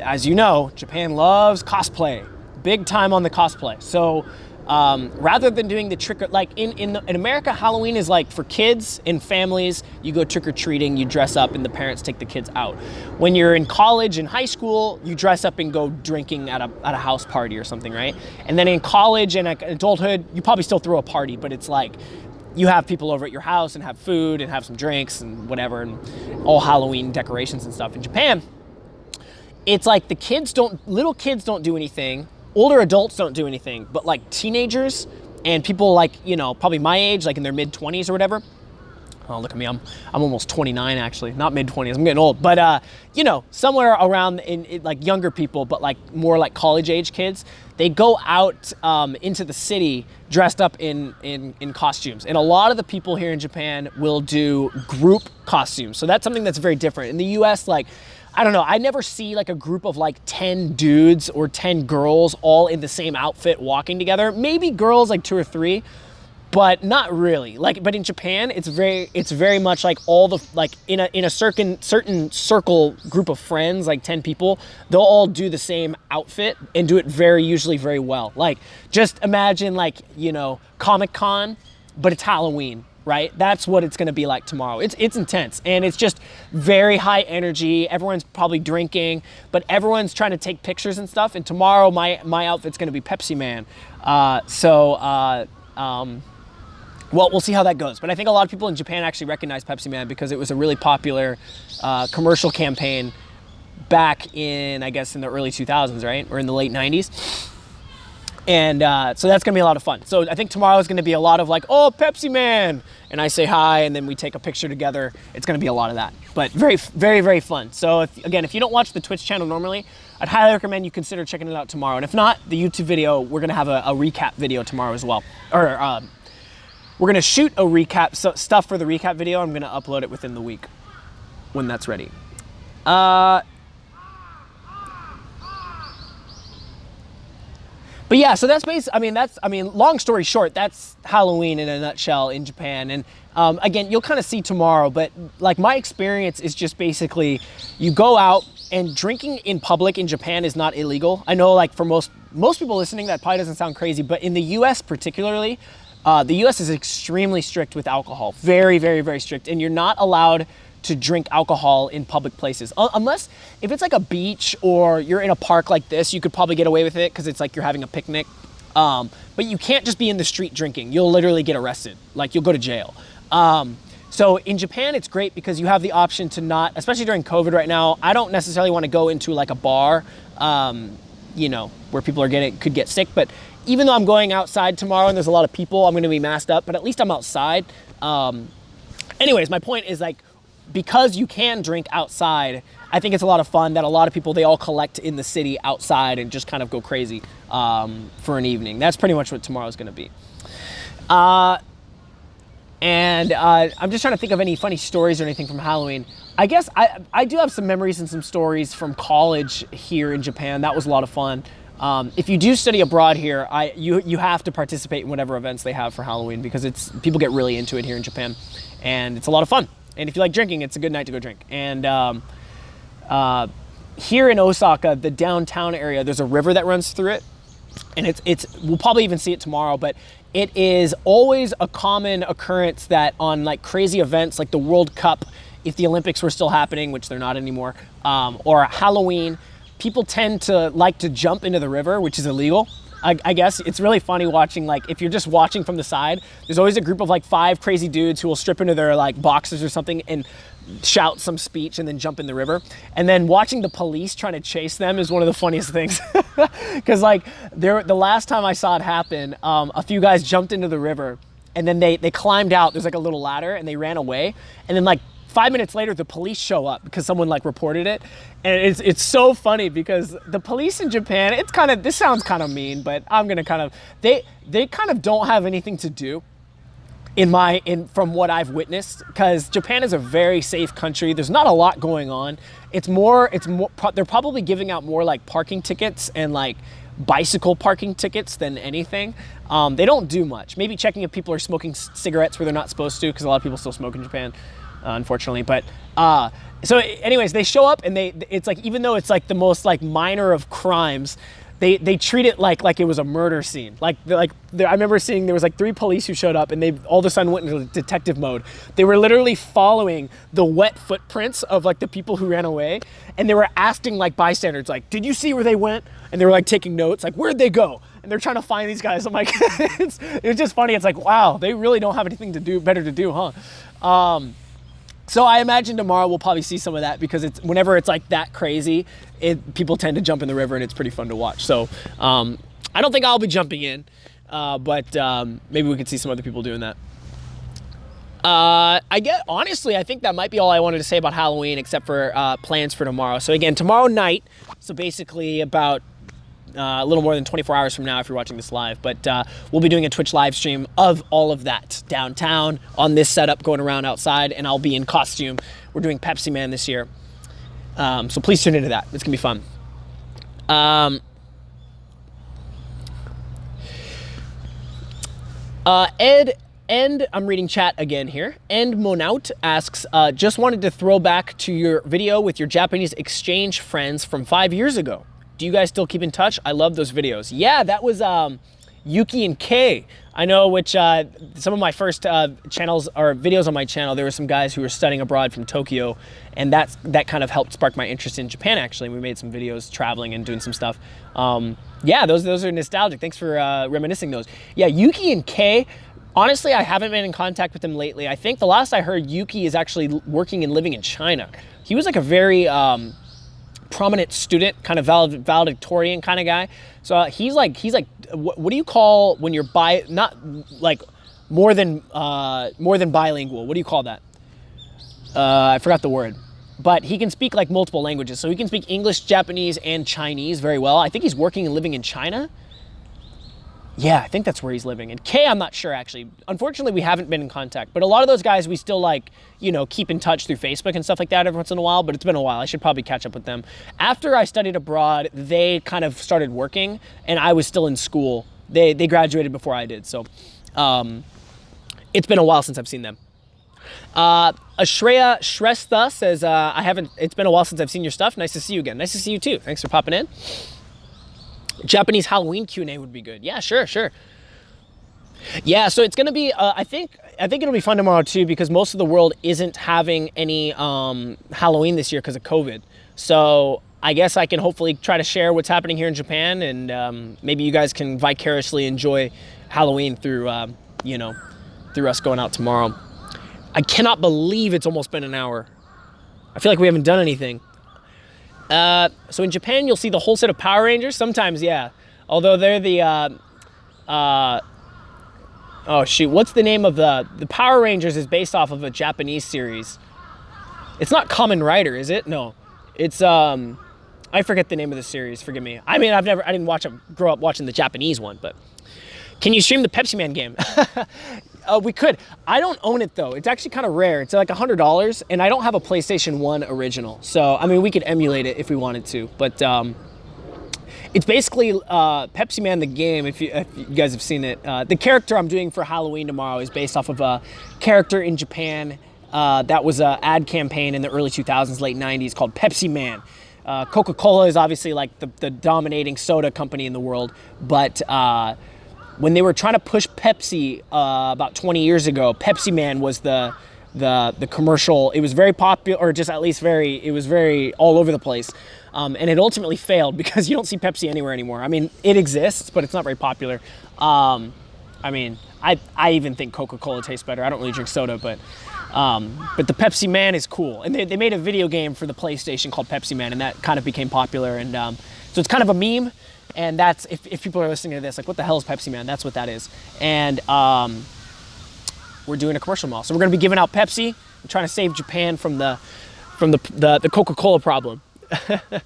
as you know, Japan loves cosplay. Big time on the cosplay. So rather than doing the like in America, Halloween is like for kids and families. You go trick-or-treating, you dress up, and the parents take the kids out. When you're in college and high school, you dress up and go drinking at a house party or something, right? And then in college and adulthood, you probably still throw a party, but it's like you have people over at your house and have food and have some drinks and whatever, and all Halloween decorations and stuff. In Japan, it's like little kids don't do anything. Older adults don't do anything, but like teenagers and people like, you know, probably my age, like in their mid 20s or whatever. Oh, look at me, I'm almost 29 actually, not mid 20s, I'm getting old. But you know, somewhere around in like younger people, but like more like college age kids, they go out into the city dressed up in costumes. And a lot of the people here in Japan will do group costumes. So that's something that's very different. In the US, like, I don't know, I never see like a group of like 10 dudes or 10 girls all in the same outfit walking together. Maybe girls like 2 or 3, but not really. Like, but in Japan, it's very much like all the, like in a certain circle group of friends, like 10 people, they'll all do the same outfit and do it usually very well. Like, just imagine like, you know, Comic-Con, but it's Halloween. Right? That's what it's gonna be like tomorrow. It's intense and it's just very high energy. Everyone's probably drinking, but everyone's trying to take pictures and stuff. And tomorrow my outfit's gonna be Pepsi Man. Well, we'll see how that goes. But I think a lot of people in Japan actually recognize Pepsi Man because it was a really popular commercial campaign back in, I guess, in the early 2000s, right? Or in the late 90s. And so that's gonna be a lot of fun. So I think tomorrow is gonna be a lot of like, oh, Pepsi Man, and I say hi, and then we take a picture together. It's gonna be a lot of that, but very, very, very fun. So if you don't watch the Twitch channel normally, I'd highly recommend you consider checking it out tomorrow. And if not, the YouTube video, we're gonna have a recap video tomorrow as well. Or we're gonna shoot a recap, stuff for the recap video. I'm gonna upload it within the week when that's ready. But yeah, so that's long story short, that's Halloween in a nutshell in Japan. And again, you'll kind of see tomorrow, but like my experience is just basically you go out, and drinking in public in Japan is not illegal. I know like for most people listening, that probably doesn't sound crazy, but in the US particularly, the US is extremely strict with alcohol. Very, very, very strict. And you're not allowed to drink alcohol in public places. Unless, if it's like a beach or you're in a park like this, you could probably get away with it because it's like you're having a picnic. But you can't just be in the street drinking. You'll literally get arrested. Like you'll go to jail. So in Japan, it's great because you have the option to not, especially during COVID right now, I don't necessarily want to go into like a bar where people could get sick. But even though I'm going outside tomorrow and there's a lot of people, I'm going to be masked up, but at least I'm outside. Anyways, my point is, like, because you can drink outside, I think it's a lot of fun that a lot of people, they all collect in the city outside and just kind of go crazy for an evening. That's pretty much what tomorrow's going to be. And I'm just trying to think of any funny stories or anything from Halloween. I guess I do have some memories and some stories from college here in Japan. That was a lot of fun. If you do study abroad here, you have to participate in whatever events they have for Halloween, because people get really into it here in Japan, and it's a lot of fun. And if you like drinking, it's a good night to go drink. And here in Osaka, the downtown area, there's a river that runs through it, and we'll probably even see it tomorrow, but it is always a common occurrence that on like crazy events like the World Cup, if the Olympics were still happening, which they're not anymore, or Halloween, people tend to like to jump into the river, which is illegal. I guess it's really funny watching, like, if you're just watching from the side, there's always a group of like 5 crazy dudes who will strip into their like boxers or something and shout some speech and then jump in the river. And then watching the police trying to chase them is one of the funniest things. Because like the last time I saw it happen, a few guys jumped into the river and then they climbed out. There's like a little ladder and they ran away. And then like 5 minutes later, the police show up because someone like reported it. And it's so funny because the police in Japan, this sounds kind of mean, but I'm gonna they kind of don't have anything to do from what I've witnessed, because Japan is a very safe country. There's not a lot going on. They're probably giving out more like parking tickets and like bicycle parking tickets than anything. They don't do much. Maybe checking if people are smoking cigarettes where they're not supposed to, because a lot of people still smoke in Japan. Unfortunately, but so anyways, they show up and it's like, even though it's like the most like minor of crimes, they treat it like it was a murder scene. I remember seeing there was like 3 police who showed up and they all of a sudden went into detective mode. They were literally following the wet footprints of like the people who ran away, and they were asking like bystanders, like, did you see where they went? And they were like taking notes, like, where'd they go? And they're trying to find these guys. I'm like, it's just funny. It's like, wow, they really don't have anything better to do, huh? So I imagine tomorrow we'll probably see some of that, because whenever it's like that crazy, people tend to jump in the river and it's pretty fun to watch. So I don't think I'll be jumping in, but maybe we could see some other people doing that. Honestly, I think that might be all I wanted to say about Halloween, except for plans for tomorrow. So again, tomorrow night, so basically about a little more than 24 hours from now if you're watching this live, but we'll be doing a Twitch live stream of all of that downtown on this setup, going around outside, and I'll be in costume. We're doing Pepsi Man this year, so please tune into that. It's gonna be fun. I'm reading chat again here. And Monout asks, just wanted to throw back to your video with your Japanese exchange friends from 5 years ago. Do you guys still keep in touch? I love those videos. Yeah, that was Yuki and Kay. I know which some of my first channels or videos on my channel, there were some guys who were studying abroad from Tokyo, and that kind of helped spark my interest in Japan, actually. We made some videos traveling and doing some stuff. Yeah, those are nostalgic. Thanks for reminiscing those. Yeah, Yuki and Kay, honestly, I haven't been in contact with them lately. I think the last I heard, Yuki is actually working and living in China. He was like a very prominent student, kind of valedictorian kind of guy. So he's like, what do you call when you're not like more than bilingual? What do you call that? I forgot the word, but he can speak like multiple languages. So he can speak English, Japanese, and Chinese very well. I think he's working and living in China. Yeah, I think that's where he's living. And Kay, I'm not sure, actually. Unfortunately, we haven't been in contact. But a lot of those guys, we still keep in touch through Facebook and stuff like that every once in a while. But it's been a while. I should probably catch up with them. After I studied abroad, they kind of started working, and I was still in school. They graduated before I did. So it's been a while since I've seen them. Ashreya Shrestha says, it's been a while since I've seen your stuff. Nice to see you again. Nice to see you too. Thanks for popping in. Japanese Halloween Q&A would be good. Yeah, sure. Yeah, so it's gonna be. I think it'll be fun tomorrow too, because most of the world isn't having any Halloween this year because of COVID. So I guess I can hopefully try to share what's happening here in Japan, and maybe you guys can vicariously enjoy Halloween through through us going out tomorrow. I cannot believe it's almost been an hour. I feel like we haven't done anything. So in Japan, you'll see the whole set of Power Rangers. Sometimes, yeah. Although they're the, oh shoot, what's the name of the Power Rangers is based off of a Japanese series. It's not Kamen Rider, is it? No. It's, I forget the name of the series, forgive me. I mean, I didn't grow up watching the Japanese one, but. Can you stream the Pepsi Man game? We could. I don't own it though. It's actually kind of rare. It's like $100 and I don't have a PlayStation 1 original. So, I mean, we could emulate it if we wanted to, but it's basically Pepsi Man the game, if you guys have seen it. The character I'm doing for Halloween tomorrow is based off of a character in Japan that was an ad campaign in the early 2000s, late 90s called Pepsi Man. Coca-Cola is obviously like the dominating soda company in the world, but when they were trying to push Pepsi about 20 years ago, Pepsi Man was the commercial. It was very popular, or just at least it was very all over the place. And it ultimately failed because you don't see Pepsi anywhere anymore. I mean, it exists, but it's not very popular. I mean, I even think Coca-Cola tastes better. I don't really drink soda, but the Pepsi Man is cool. And they made a video game for the PlayStation called Pepsi Man, and that kind of became popular. And so it's kind of a meme. And that's, if people are listening to this, like, what the hell is Pepsi Man? That's what that is. And we're doing a commercial model. So we're going to be giving out Pepsi. We're trying to save Japan from the Coca-Cola problem. But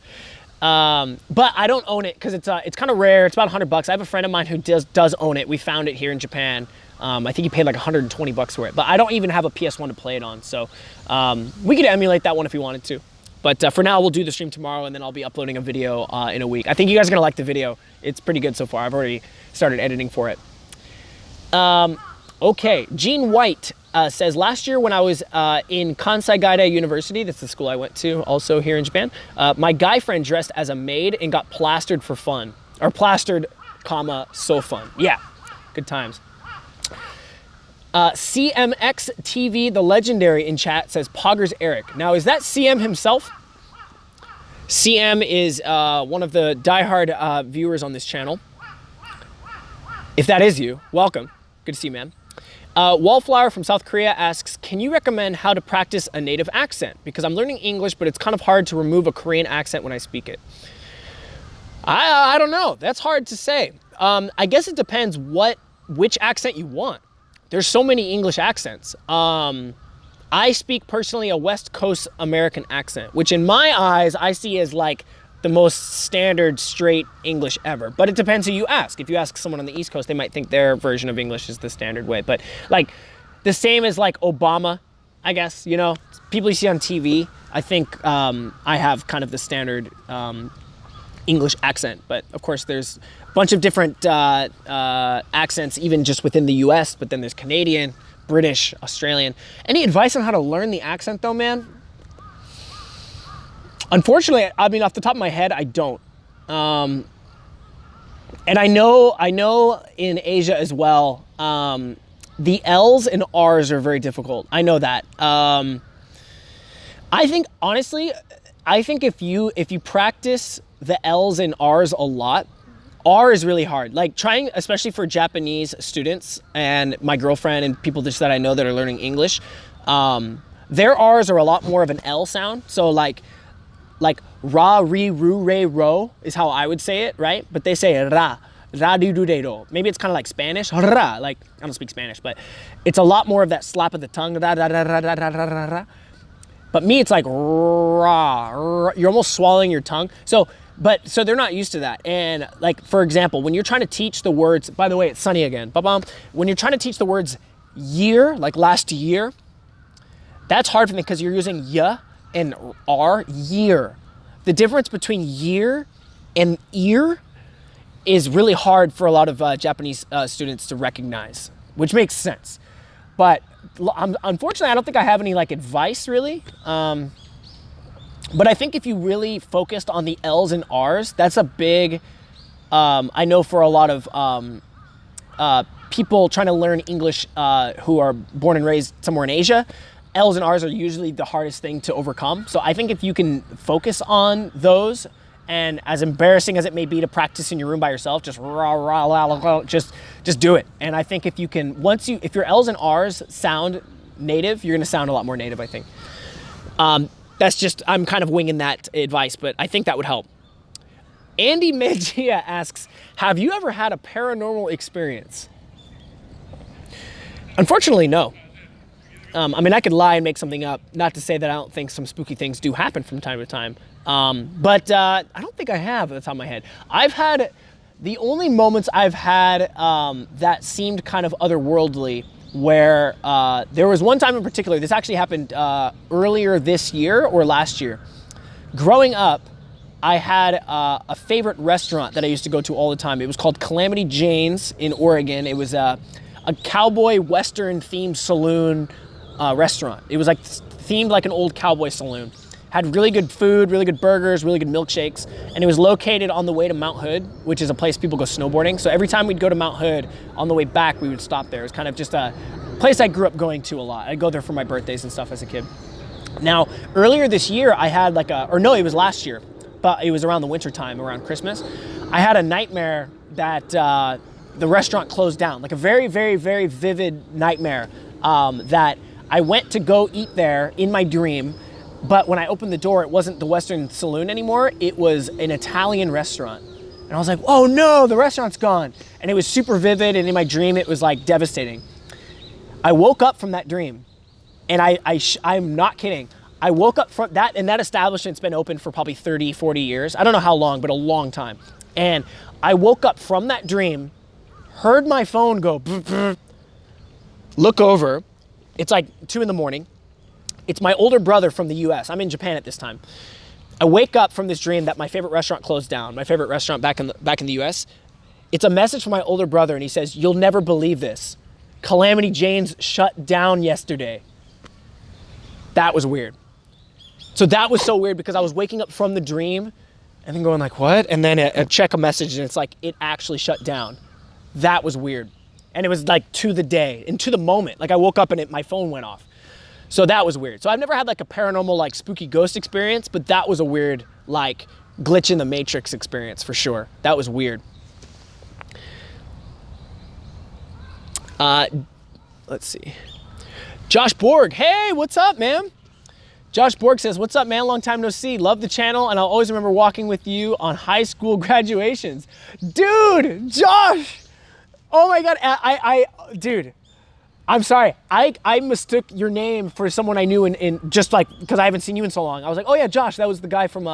I don't own it because it's kind of rare. It's about $100. I have a friend of mine who does own it. We found it here in Japan. I think he paid like $120 for it. But I don't even have a PS1 to play it on. So we could emulate that one if we wanted to. But for now, we'll do the stream tomorrow, and then I'll be uploading a video in a week. I think you guys are going to like the video. It's pretty good so far. I've already started editing for it. Okay, Gene White says, last year when I was in Kansai Gaida University, that's the school I went to, also here in Japan, my guy friend dressed as a maid and got plastered for fun. Or plastered, comma, so fun. Yeah, good times. CMX TV, the legendary in chat, says Poggers Eric. Now, is that CM himself? CM is one of the diehard viewers on this channel. If that is you, welcome. Good to see you, man. Wallflower from South Korea asks, can you recommend how to practice a native accent? Because I'm learning English, but it's kind of hard to remove a Korean accent when I speak it. I don't know. That's hard to say. I guess it depends which accent you want. There's so many English accents. I speak personally a West Coast American accent, which in my eyes, I see as like the most standard straight English ever. But it depends who you ask. If you ask someone on the East Coast, they might think their version of English is the standard way. But like the same as like Obama, I guess, you know, people you see on TV, I think I have kind of the standard English accent. But of course there's a bunch of different accents, even just within the US, but then there's Canadian, British, Australian. Any advice on how to learn the accent though, man? Unfortunately, I mean, off the top of my head, I don't. And I know in Asia as well, the L's and R's are very difficult. I know that. I think, honestly, if you practice the L's and R's a lot, R is really hard. Like trying, especially for Japanese students and my girlfriend and people just that I know that are learning English, their R's are a lot more of an L sound. So like ra, ri, ru, re, ro is how I would say it, right? But they say ra, ra, di, du, de, ro. Maybe it's kind of like Spanish, ra. Like, I don't speak Spanish, but it's a lot more of that slap of the tongue, ra, ra, ra, ra, ra, ra, ra, ra. But me, it's like ra, ra. You're almost swallowing your tongue. So they're not used to that. And like, for example, when you're trying to teach the words, by the way, it's sunny again, ba-bam. When you're trying to teach the words year, like last year, that's hard for me because you're using ya and R, year. The difference between year and ear is really hard for a lot of Japanese students to recognize, which makes sense. But unfortunately, I don't think I have any like advice really. But I think if you really focused on the L's and R's, that's a big, I know for a lot of people trying to learn English who are born and raised somewhere in Asia, L's and R's are usually the hardest thing to overcome. So I think if you can focus on those, and as embarrassing as it may be to practice in your room by yourself, just rah, rah, rah, rah, just do it. And I think if you can, if your L's and R's sound native, you're gonna sound a lot more native, I think. I'm kind of winging that advice, but I think that would help. Andy Megia asks, have you ever had a paranormal experience? Unfortunately, no. I mean, I could lie and make something up. Not to say that I don't think some spooky things do happen from time to time. But I don't think I have at the top of my head. The only moments I've had that seemed kind of otherworldly where there was one time in particular, this actually happened earlier this year or last year. Growing up, I had a favorite restaurant that I used to go to all the time. It was called Calamity Jane's in Oregon. It was a cowboy western themed saloon restaurant. It was like themed like an old cowboy saloon. Had really good food, really good burgers, really good milkshakes, and it was located on the way to Mount Hood, which is a place people go snowboarding. So every time we'd go to Mount Hood, on the way back, we would stop there. It was kind of just a place I grew up going to a lot. I'd go there for my birthdays and stuff as a kid. Now, earlier this year, I had it was last year, but it was around the winter time, around Christmas. I had a nightmare that the restaurant closed down, like a very, very, very vivid nightmare that I went to go eat there in my dream. But when I opened the door, it wasn't the Western Saloon anymore. It was an Italian restaurant. And I was like, oh no, the restaurant's gone. And it was super vivid, and in my dream, it was like devastating. I woke up from that dream, and I'm not kidding. I woke up from that, and that establishment's been open for probably 30, 40 years. I don't know how long, but a long time. And I woke up from that dream, heard my phone go, look over. It's like 2 a.m. It's my older brother from the US. I'm in Japan at this time. I wake up from this dream that my favorite restaurant closed down, my favorite restaurant back in the US. It's a message from my older brother, and he says, you'll never believe this. Calamity Jane's shut down yesterday. That was weird. So that was so weird because I was waking up from the dream and then going like, what? And then I check a message and it's like, it actually shut down. That was weird. And it was like to the day and to the moment. Like I woke up and my phone went off. So that was weird. So I've never had like a paranormal, like spooky ghost experience, but that was a weird, like glitch in the matrix experience for sure. That was weird. Let's see. Josh Borg. Hey, what's up, man? Josh Borg says, what's up, man? Long time no see. Love the channel, and I'll always remember walking with you on high school graduations. Dude, Josh! Oh my God, dude. I'm sorry, I mistook your name for someone I knew in just like, because I haven't seen you in so long. I was like, oh yeah, Josh, that was the guy from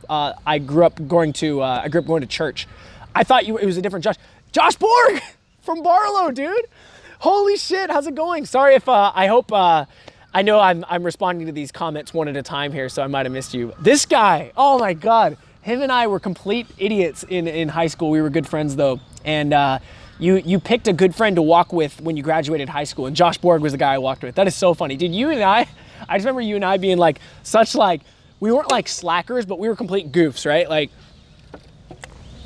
I grew up going to church. I thought it was a different Josh. Josh Borg from Barlow, dude. Holy shit, how's it going? Sorry if, I hope, I know I'm responding to these comments one at a time here, so I might have missed you. This guy, oh my God. Him and I were complete idiots in high school. We were good friends though. And, You picked a good friend to walk with when you graduated high school, and Josh Borg was the guy I walked with. That is so funny. Dude, you and I just remember you and I being like we weren't like slackers, but we were complete goofs, right? Like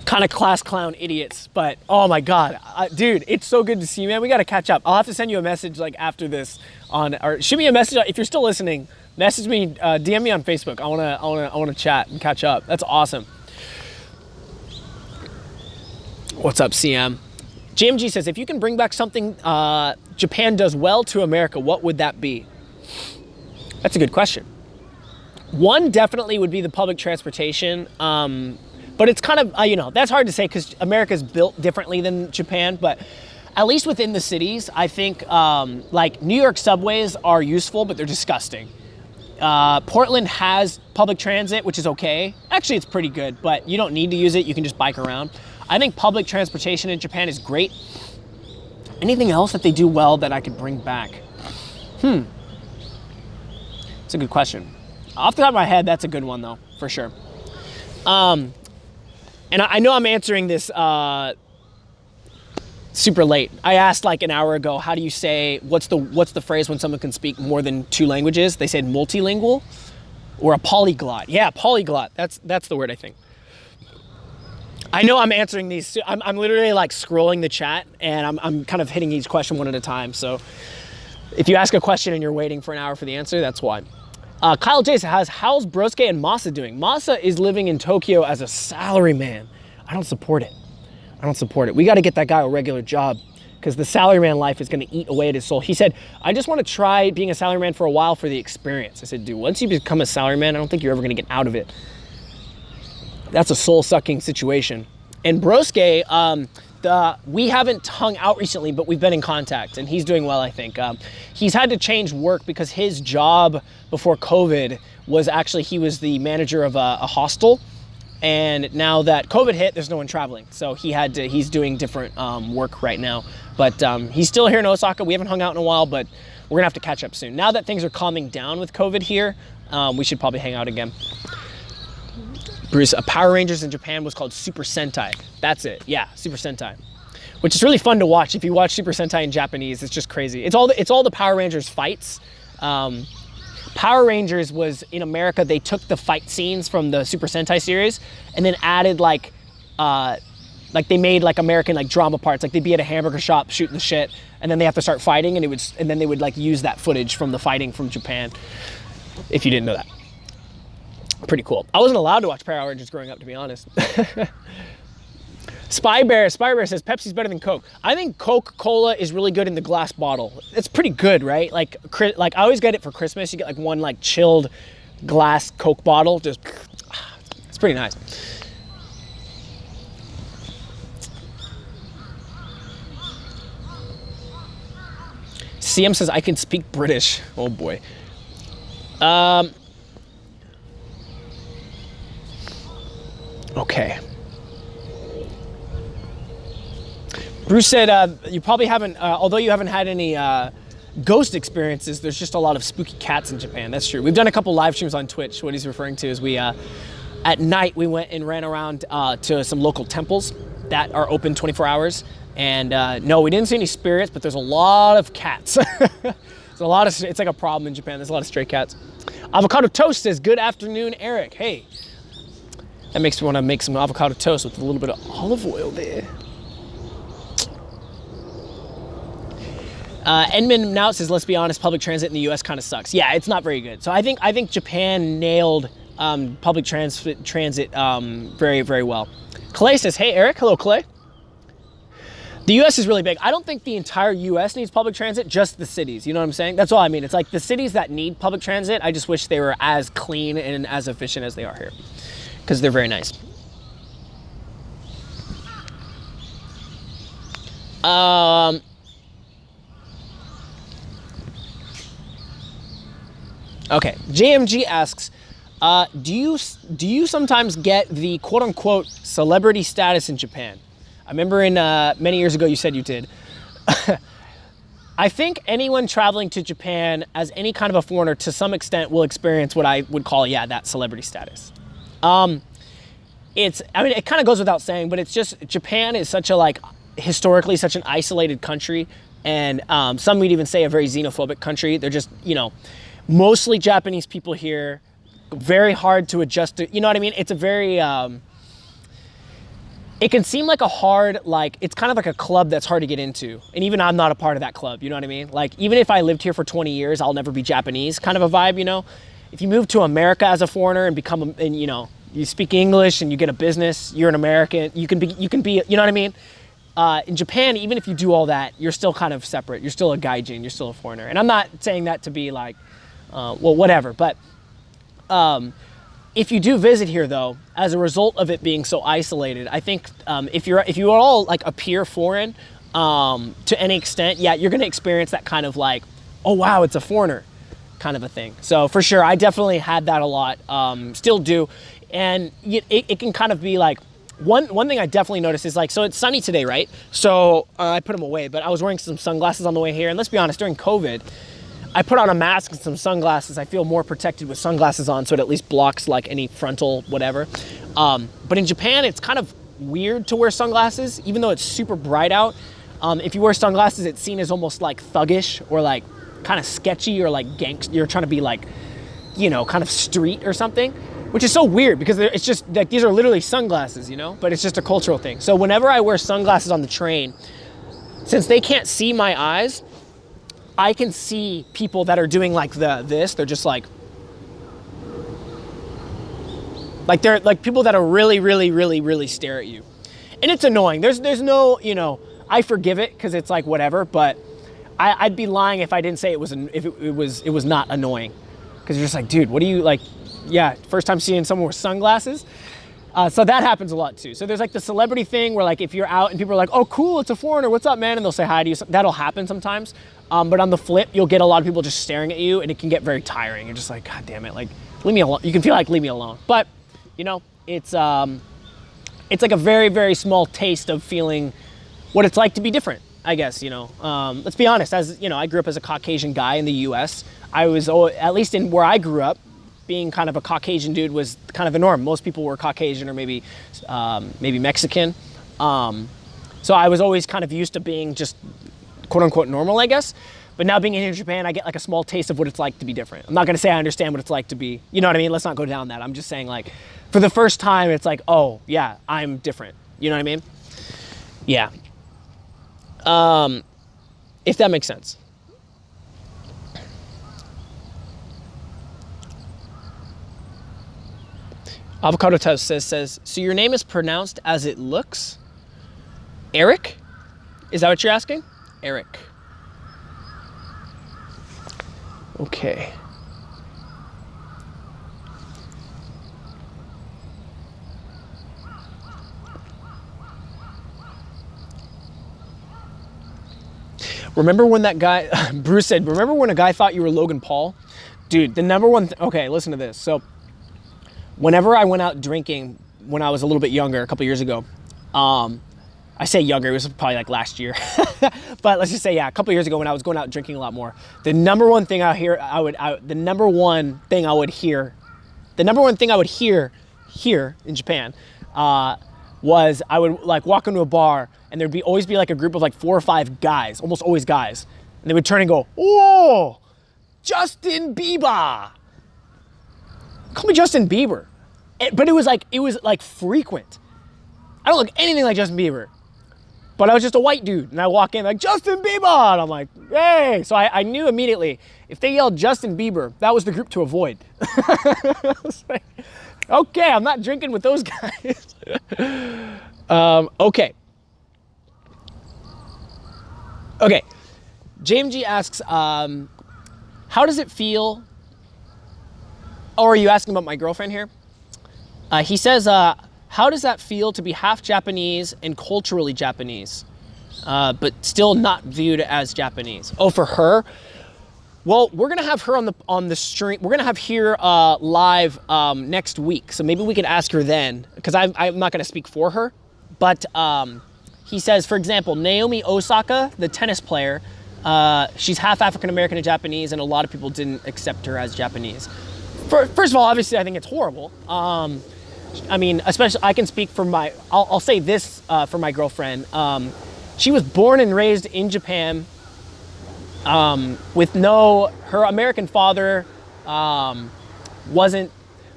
kind of class clown idiots, but oh my God. Dude, it's so good to see you, man. We got to catch up. I'll have to send you a message like after this or shoot me a message. If you're still listening, message me, DM me on Facebook. I wanna chat and catch up. That's awesome. What's up, CM? JMG says, if you can bring back something Japan does well to America, what would that be? That's a good question. One definitely would be the public transportation, but it's kind of, that's hard to say because America's built differently than Japan, but at least within the cities, I think like New York subways are useful, but they're disgusting. Portland has public transit, which is okay. Actually, it's pretty good, but you don't need to use it. You can just bike around. I think public transportation in Japan is great. Anything else that they do well that I could bring back? It's a good question. Off the top of my head, that's a good one though, for sure. And I know I'm answering this super late. I asked like an hour ago, how do you say, what's the phrase when someone can speak more than 2 languages? They said multilingual or a polyglot. Yeah, polyglot. That's the word, I think. I know I'm answering these. I'm literally like scrolling the chat and I'm kind of hitting each question one at a time. So if you ask a question and you're waiting for an hour for the answer, that's why. Kyle J says, how's Broske and Masa doing? Masa is living in Tokyo as a salary man. I don't support it. We got to get that guy a regular job. because the salaryman life is going to eat away at his soul. He said, I just want to try being a salaryman for a while for the experience. I said, dude, once you become a salaryman, I don't think you're ever going to get out of it. That's a soul-sucking situation. And Broske, we haven't hung out recently, but we've been in contact, and he's doing well, I think. He's had to change work because his job before COVID was actually, he was the manager of a hostel. And now that COVID hit, there's no one traveling. So he's doing different work right now. But he's still here in Osaka. We haven't hung out in a while, but we're gonna have to catch up soon. Now that things are calming down with COVID here, we should probably hang out again. Bruce, Power Rangers in Japan was called Super Sentai. That's it, yeah, Super Sentai. Which is really fun to watch. If you watch Super Sentai in Japanese, it's just crazy. It's all the Power Rangers fights. Power Rangers was in America, they took the fight scenes from the Super Sentai series and then added like they made like American like drama parts. Like they'd be at a hamburger shop shooting the shit and then they have to start fighting and then they would like use that footage from the fighting from Japan, if you didn't know that. Pretty cool. I wasn't allowed to watch Power Rangers growing up, to be honest. Spy Bear says Pepsi's better than Coke. I think Coca-Cola is really good in the glass bottle. It's pretty good, right? Like I always get it for Christmas. You get like one like chilled glass Coke bottle. Just, it's pretty nice. CM says I can speak British. Oh boy. Okay. Bruce said, you probably haven't, although you haven't had any ghost experiences, there's just a lot of spooky cats in Japan. That's true. We've done a couple live streams on Twitch. What he's referring to is we, at night, we went and ran around to some local temples that are open 24 hours. And no, we didn't see any spirits, but there's a lot of cats. It's like a problem in Japan. There's a lot of stray cats. Avocado Toast says, good afternoon, Eric. Hey. That makes me want to make some avocado toast with a little bit of olive oil there. Edmund now says, let's be honest, public transit in the US kind of sucks. Yeah, it's not very good. So I think Japan nailed public transit very, very well. Clay says, hey, Eric. Hello, Clay. The US is really big. I don't think the entire US needs public transit, just the cities. You know what I'm saying? That's all I mean. It's like the cities that need public transit, I just wish they were as clean and as efficient as they are here, because they're very nice. Okay, JMG asks, do you sometimes get the quote-unquote celebrity status in Japan? I remember in many years ago you said you did. I think anyone traveling to Japan as any kind of a foreigner to some extent will experience what I would call, that celebrity status. It kind of goes without saying, but it's just, Japan is such a, historically such an isolated country, and some would even say a very xenophobic country. They're just, mostly Japanese people here, very hard to adjust to, you know what I mean? It's a very, it can seem like a hard, it's kind of like a club that's hard to get into. And even I'm not a part of that club, you know what I mean? Even if I lived here for 20 years, I'll never be Japanese kind of a vibe, If you move to America as a foreigner and you speak English and you get a business, you're an American, you can be, you know what I mean? In Japan, even if you do all that, you're still kind of separate. You're still a gaijin, you're still a foreigner. And I'm not saying that to be whatever, but if you do visit here though, as a result of it being so isolated, I think if you all appear foreign to any extent, you're gonna experience that kind of oh wow, it's a foreigner kind of a thing. So for sure, I definitely had that a lot, still do. And it can kind of be one thing I definitely noticed is so it's sunny today, right? So I put them away, but I was wearing some sunglasses on the way here. And let's be honest, during COVID, I put on a mask and some sunglasses. I feel more protected with sunglasses on, so it at least blocks any frontal whatever. But in Japan, it's kind of weird to wear sunglasses, even though it's super bright out. If you wear sunglasses, it's seen as almost thuggish or kind of sketchy or gangster. You're trying to be kind of street or something, which is so weird because it's just these are literally sunglasses, but it's just a cultural thing. So whenever I wear sunglasses on the train, since they can't see my eyes, I can see people that are doing this. They're just they're people that are really, really, really, really stare at you. And it's annoying. There's no, I forgive it because it's like whatever, but I'd be lying if I didn't say it was not annoying, because you're just like, dude, what do you like? Yeah, first time seeing someone with sunglasses. So that happens a lot too. So there's like the celebrity thing where like if you're out and people are like, oh cool, it's a foreigner, what's up, man? And they'll say hi to you. That'll happen sometimes. But on the flip, you'll get a lot of people just staring at you, and it can get very tiring. You're just like, God damn it, like leave me alone. You can feel like leave me alone. But you know, it's like a very, very small taste of feeling what it's like to be different, I guess, you know. Let's be honest, as you know, I grew up as a Caucasian guy in the US. I was, at least in where I grew up, being kind of a Caucasian dude was kind of the norm. Most people were Caucasian or maybe Mexican. So I was always kind of used to being just quote unquote normal, I guess. But now being in Japan, I get like a small taste of what it's like to be different. I'm not gonna say I understand what it's like to be, you know what I mean? Let's not go down that. I'm just saying like, for the first time, it's like, oh yeah, I'm different. You know what I mean? Yeah. If that makes sense. Avocado Toast says, so your name is pronounced as it looks? Eric? Is that what you're asking? Eric. Okay. Remember when that guy, Bruce said, remember when a guy thought you were Logan Paul? Dude, the number one, okay, listen to this. So whenever I went out drinking when I was a little bit younger, a couple years ago, I say younger, it was probably like last year, but let's just say, yeah, a couple years ago when I was going out drinking a lot more, the number one thing I would hear here in Japan, was I would like walk into a bar and there'd always be like a group of like 4 or 5 guys, almost always guys. And they would turn and go, oh, Justin Bieber. Call me Justin Bieber. But it was like frequent. I don't look anything like Justin Bieber, but I was just a white dude. And I walk in like, Justin Bieber. And I'm like, hey. So I knew immediately if they yelled Justin Bieber, that was the group to avoid. I was like, okay, I'm not drinking with those guys. Okay. Okay. JMG asks, how does it feel? Oh, are you asking about my girlfriend here? He says, how does that feel to be half Japanese and culturally Japanese, but still not viewed as Japanese? Oh, for her? Well, we're gonna have her on the stream. We're gonna have here live next week, so maybe we can ask her then, because I'm not gonna speak for her. But he says, for example, Naomi Osaka, the tennis player, she's half African American and Japanese, and a lot of people didn't accept her as Japanese. First of all, obviously, I think it's horrible. I mean, especially I can speak for I'll say this for my girlfriend. She was born and raised in Japan. With her American father wasn't,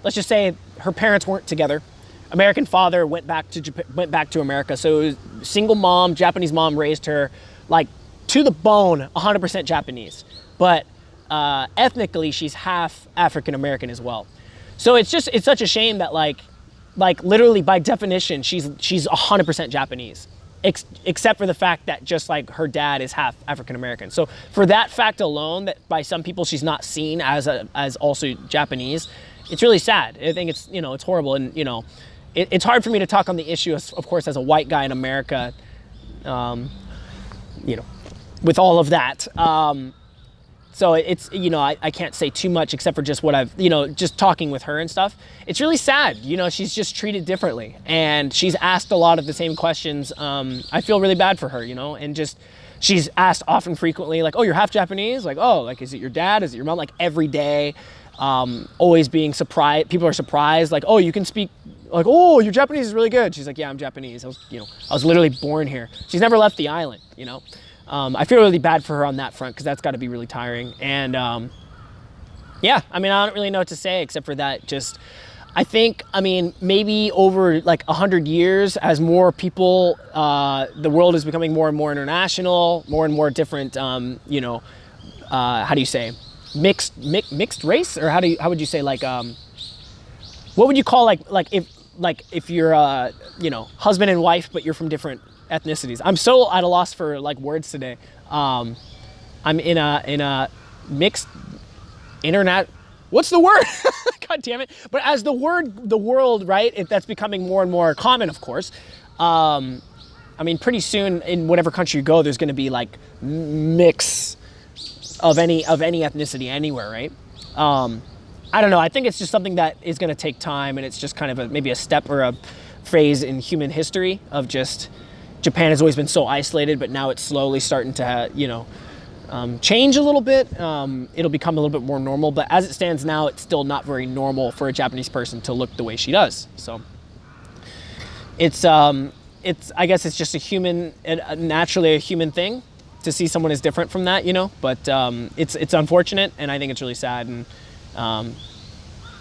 let's just say her parents weren't together. American father went back to America. So it was single mom, Japanese mom raised her like to the bone, 100% Japanese. But ethnically, she's half African American as well. So it's such a shame that like literally by definition, she's 100% Japanese. Except for the fact that just like her dad is half African American. So for that fact alone, that by some people she's not seen as also Japanese, it's really sad. I think it's, it's horrible. And, it's hard for me to talk on the issue, of course, as a white guy in America, with all of that. So it's, I can't say too much except for just what I've, just talking with her and stuff. It's really sad. She's just treated differently and she's asked a lot of the same questions. I feel really bad for her, and just, she's asked often frequently, like, oh, you're half Japanese? Like, oh, like, is it your dad? Is it your mom? Like every day, always being surprised. People are surprised. Like, oh, you can speak, like, oh, your Japanese is really good. She's like, yeah, I'm Japanese. I was literally born here. She's never left the island, I feel really bad for her on that front because that's got to be really tiring. And yeah, I mean, I don't really know what to say except for that. Just, I think, maybe over like 100 years, as more people, the world is becoming more and more international, more and more different, how do you say, mixed race, or how would you say, like, what would you call if you're husband and wife, but you're from different ethnicities. I'm so at a loss for like words today. I'm in a mixed internet. What's the word? God damn it. But as the world, right, that's becoming more and more common, of course. I mean, pretty soon in whatever country you go, there's going to be like mix of any ethnicity anywhere, right? I don't know. I think it's just something that is going to take time, and it's just kind of maybe a step or a phase in human history of just Japan has always been so isolated, but now it's slowly starting to, change a little bit. It'll become a little bit more normal, but as it stands now, it's still not very normal for a Japanese person to look the way she does. So I guess it's just naturally a human thing to see someone as different from that, but it's unfortunate, and I think it's really sad, and I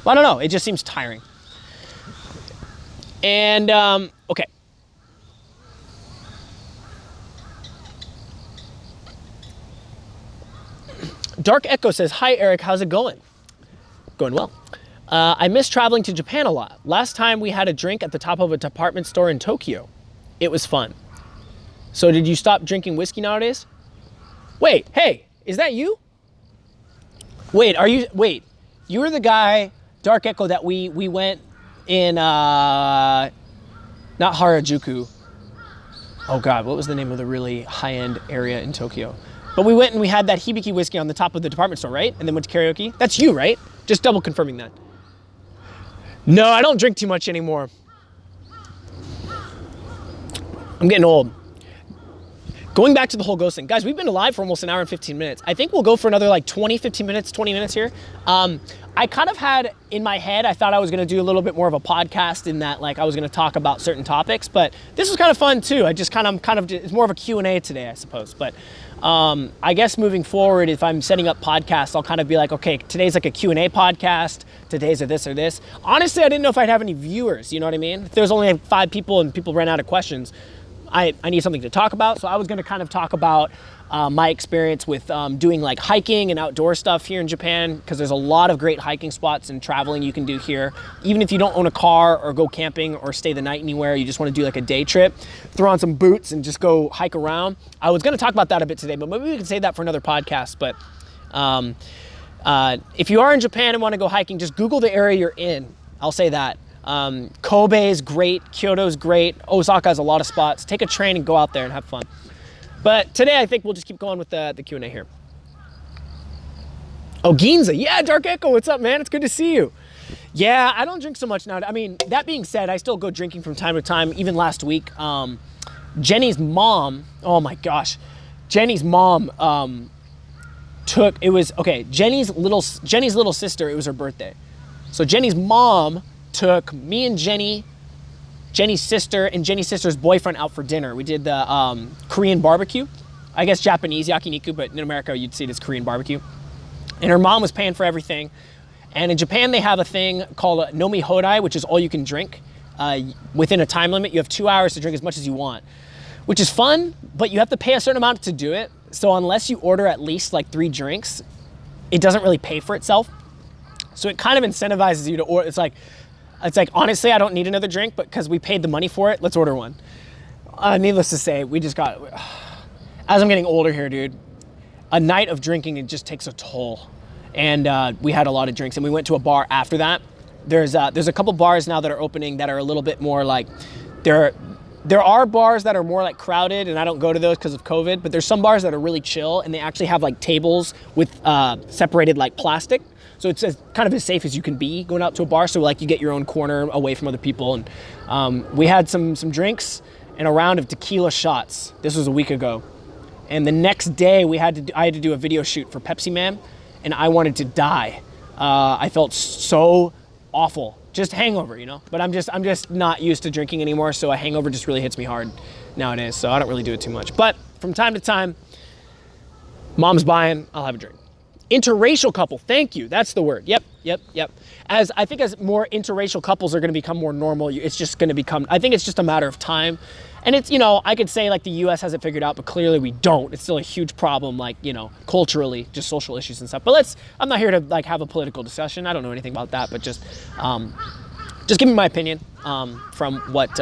don't know, it just seems tiring. And okay. Dark Echo says, hi Eric, how's it going? Going well. I miss traveling to Japan a lot. Last time we had a drink at the top of a department store in Tokyo. It was fun. So did you stop drinking whiskey nowadays? Wait, hey, is that you? Wait, you were the guy, Dark Echo, that we went in, not Harajuku. Oh God, what was the name of the really high-end area in Tokyo? But we went and we had that Hibiki whiskey on the top of the department store, right? And then went to karaoke. That's you, right? Just double confirming that. No, I don't drink too much anymore. I'm getting old. Going back to the whole ghost thing. Guys, we've been live for almost an hour and 15 minutes. I think we'll go for another like 20 minutes here. I kind of had in my head, I thought I was gonna do a little bit more of a podcast in that like I was gonna talk about certain topics, but this was kind of fun too. I just kind of, it's more of a Q&A today, I suppose. But I guess moving forward, if I'm setting up podcasts, I'll kind of be like, okay, today's like a Q&A podcast, today's a this or this. Honestly, I didn't know if I'd have any viewers, you know what I mean? If there's only like 5 people and people ran out of questions, I need something to talk about. So I was gonna kind of talk about my experience with doing like hiking and outdoor stuff here in Japan, because there's a lot of great hiking spots and traveling you can do here. Even if you don't own a car or go camping or stay the night anywhere, you just wanna do like a day trip, throw on some boots and just go hike around. I was gonna talk about that a bit today, but maybe we can save that for another podcast. But if you are in Japan and wanna go hiking, just Google the area you're in. I'll say that. Kobe is great, Kyoto's great, Osaka has a lot of spots. Take a train and go out there and have fun. But today I think we'll just keep going with the Q&A here. Oh, Ginza, yeah, Dark Echo, what's up, man? It's good to see you. Yeah, I don't drink so much now. I mean, that being said, I still go drinking from time to time. Even last week, Jenny's mom, oh my gosh, Jenny's mom Jenny's little sister, it was her birthday. So Jenny's mom took me and Jenny's sister and Jenny's sister's boyfriend out for dinner. We did the Korean barbecue. I guess Japanese yakiniku, but in America you'd see it as Korean barbecue. And her mom was paying for everything. And in Japan they have a thing called nomi hodai, which is all you can drink. Within a time limit, you have 2 hours to drink as much as you want, which is fun, but you have to pay a certain amount to do it. So unless you order at least like 3 drinks, it doesn't really pay for itself. So it kind of incentivizes you to order. It's like, honestly, I don't need another drink, but because we paid the money for it, let's order one. Needless to say, as I'm getting older here, dude, a night of drinking, it just takes a toll. And we had a lot of drinks, and we went to a bar after that. There's a couple bars now that are opening that are a little bit more like, there are bars that are more like crowded, and I don't go to those because of COVID, but there's some bars that are really chill, and they actually have like tables with separated like plastic. So it's kind of as safe as you can be going out to a bar. So like you get your own corner away from other people. And we had some drinks and a round of tequila shots. This was a week ago. And the next day I had to do a video shoot for Pepsi Man, and I wanted to die. I felt so awful, just hangover, But I'm just not used to drinking anymore. So a hangover just really hits me hard nowadays. So I don't really do it too much. But from time to time, mom's buying, I'll have a drink. Interracial couple, thank you. That's the word. Yep. As more interracial couples are going to become more normal, it's just going to become, I think it's just a matter of time. And it's, I could say like the US has it figured out, but clearly we don't. It's still a huge problem, like, culturally, just social issues and stuff. But I'm not here to like have a political discussion. I don't know anything about that, but just give me my opinion from what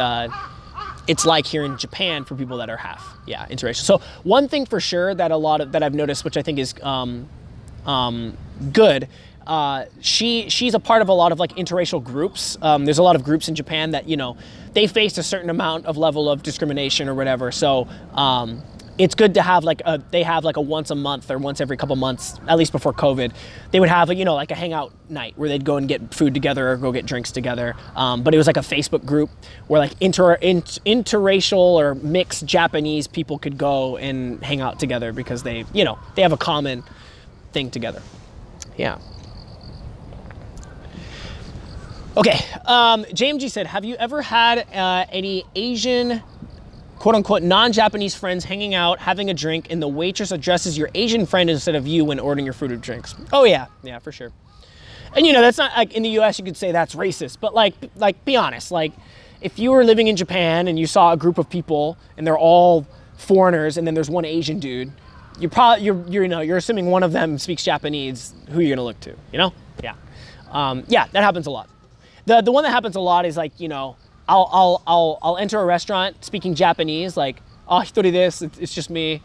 it's like here in Japan for people that are half, interracial. So one thing for sure that that I've noticed, which I think is good, she's a part of a lot of like interracial groups. There's a lot of groups in Japan that, you know, they face a certain amount of level of discrimination or whatever. So it's good to have they have like a once a month or once every couple months, at least before COVID, they would have, you know, like a hangout night where they'd go and get food together or go get drinks together. But it was like a Facebook group where like interracial or mixed Japanese people could go and hang out together because they, you know, they have a common thing together. Yeah. Okay, JMG said, have you ever had any Asian, quote unquote, non-Japanese friends hanging out, having a drink, and the waitress addresses your Asian friend instead of you when ordering your food or drinks? Oh yeah, for sure. And you know, that's not, like in the US you could say that's racist, but like be honest, like if you were living in Japan and you saw a group of people and they're all foreigners and then there's one Asian dude, you're assuming one of them speaks Japanese, who you're gonna look to, you know? Yeah. That happens a lot. The one that happens a lot is like, you know, I'll enter a restaurant speaking Japanese, like, oh, hitori desu, it's just me.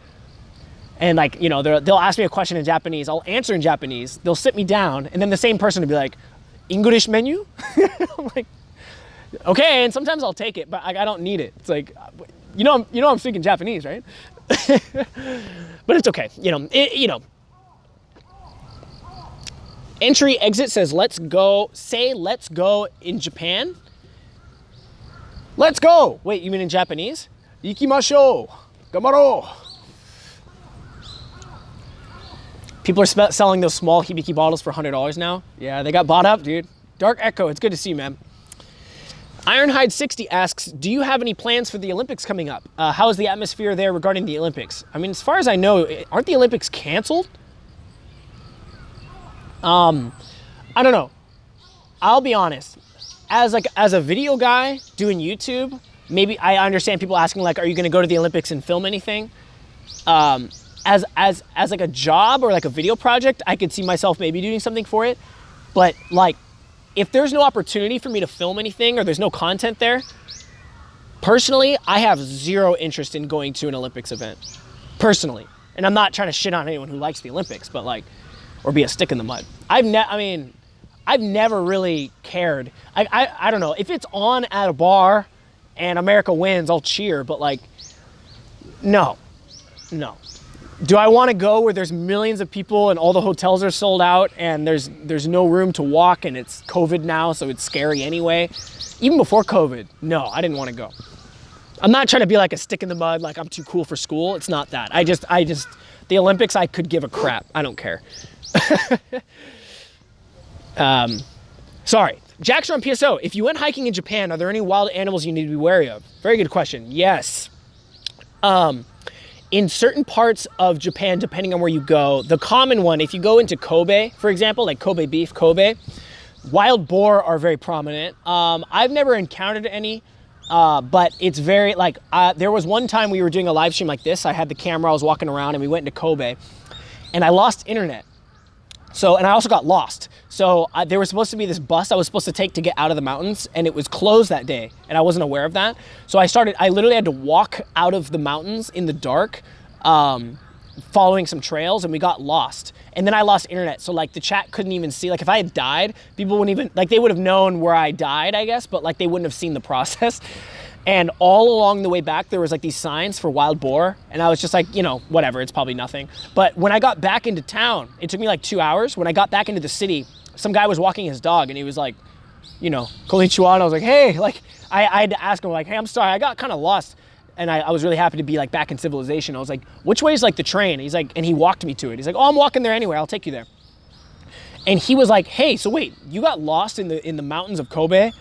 And like, you know, they'll ask me a question in Japanese, I'll answer in Japanese, they'll sit me down, and then the same person will be like, English menu? I'm like, okay, and sometimes I'll take it, but I don't need it. It's like, you know I'm speaking Japanese, right? But it's okay, you know. Entry exit says, let's go in Japan. Let's go. Wait, you mean in Japanese? Ikimashou. Gamaro. People are selling those small hibiki bottles for $100 now. Yeah, they got bought up, dude. Dark Echo, it's good to see you, man. Ironhide60 asks, do you have any plans for the Olympics coming up? How is the atmosphere there regarding the Olympics? I mean, as far as I know, aren't the Olympics canceled? I don't know. I'll be honest. As a video guy doing YouTube, maybe I understand people asking like, are you going to go to the Olympics and film anything? As like a job or like a video project, I could see myself maybe doing something for it. But like, if there's no opportunity for me to film anything or there's no content there, personally, I have zero interest in going to an Olympics event. Personally. And I'm not trying to shit on anyone who likes the Olympics, but like, or be a stick in the mud. I've never really cared. I don't know. If it's on at a bar and America wins, I'll cheer, but like, no. Do I want to go where there's millions of people and all the hotels are sold out and there's no room to walk and it's COVID now, so it's scary anyway? Even before COVID, no, I didn't want to go. I'm not trying to be like a stick in the mud, like I'm too cool for school. It's not that. I just, the Olympics, I could give a crap. I don't care. Sorry. Jackson on PSO, if you went hiking in Japan, are there any wild animals you need to be wary of? Very good question. Yes. In certain parts of Japan, depending on where you go, the common one, if you go into Kobe, for example, like Kobe beef, Kobe, wild boar are very prominent. I've never encountered any, but it's very, like, there was one time we were doing a live stream like this. I had the camera, I was walking around, and we went into Kobe, and I lost internet. So, and I also got lost. So there was supposed to be this bus I was supposed to take to get out of the mountains, and it was closed that day, and I wasn't aware of that. So I literally had to walk out of the mountains in the dark, following some trails, and we got lost. And then I lost internet, so like the chat couldn't even see. Like if I had died, people wouldn't even, like they would have known where I died, I guess, but like they wouldn't have seen the process. And all along the way back, there was like these signs for wild boar. And I was just like, you know, whatever, it's probably nothing. But when I got back into town, it took me like 2 hours. When I got back into the city, some guy was walking his dog and he was like, you know, konnichiwa. And I was like, hey, like, I had to ask him like, hey, I'm sorry, I got kind of lost. And I was really happy to be like back in civilization. I was like, which way is like the train? He's like, and he walked me to it. He's like, oh, I'm walking there anyway, I'll take you there. And he was like, hey, so wait, you got lost in the mountains of Kobe? And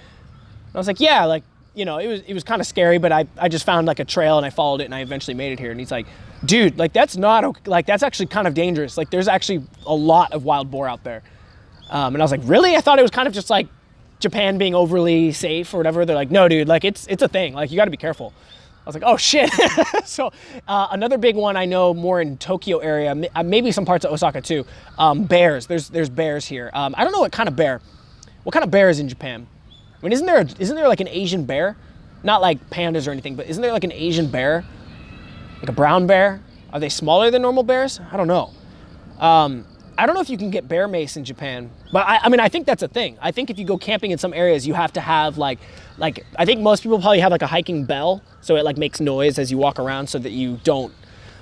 I was like, yeah, like, you know, it was kind of scary, but I just found like a trail and I followed it and I eventually made it here. And he's like, dude, like that's actually kind of dangerous. Like there's actually a lot of wild boar out there. And I was like, really? I thought it was kind of just like Japan being overly safe or whatever. They're like, no, dude, like it's a thing. Like you got to be careful. I was like, oh shit. So another big one I know more in Tokyo area, maybe some parts of Osaka too. Bears. There's bears here. I don't know what kind of bear. What kind of bear is in Japan? I mean, isn't there like an Asian bear? not like pandas or anything, but isn't there like an Asian bear? Like a brown bear? Are they smaller than normal bears? I don't know. I don't know if you can get bear mace in Japan, but I mean, I think that's a thing. I think if you go camping in some areas, you have to have like I think most people probably have like a hiking bell, so it like makes noise as you walk around, so that you don't.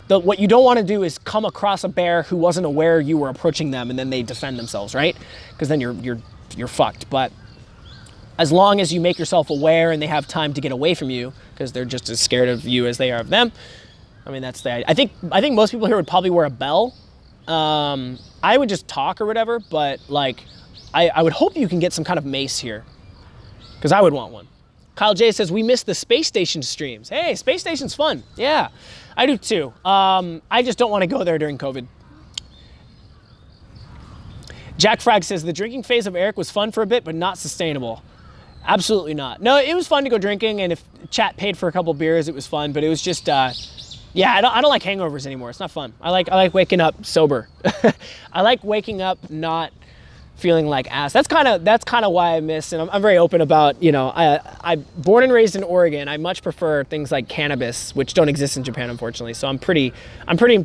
What you don't want to do is come across a bear who wasn't aware you were approaching them, and then they defend themselves, right? Because then you're fucked. But as long as you make yourself aware and they have time to get away from you, because they're just as scared of you as they are of them. I mean, that's the. I think most people here would probably wear a bell. I would just talk or whatever, but like, I would hope you can get some kind of mace here, because I would want one. Kyle J says, we missed the space station streams. Hey, space station's fun. Yeah, I do too. I just don't want to go there during COVID. Jack Frag says, the drinking phase of Eric was fun for a bit, but not sustainable. Absolutely not. No, it was fun to go drinking, and if chat paid for a couple beers, it was fun, but it was just, yeah, I don't like hangovers anymore. It's not fun. I like waking up sober. I like waking up not feeling like ass. That's kind of why I miss, and I'm very open about, you know, I born and raised in Oregon. I much prefer things like cannabis, which don't exist in Japan, unfortunately. So I'm pretty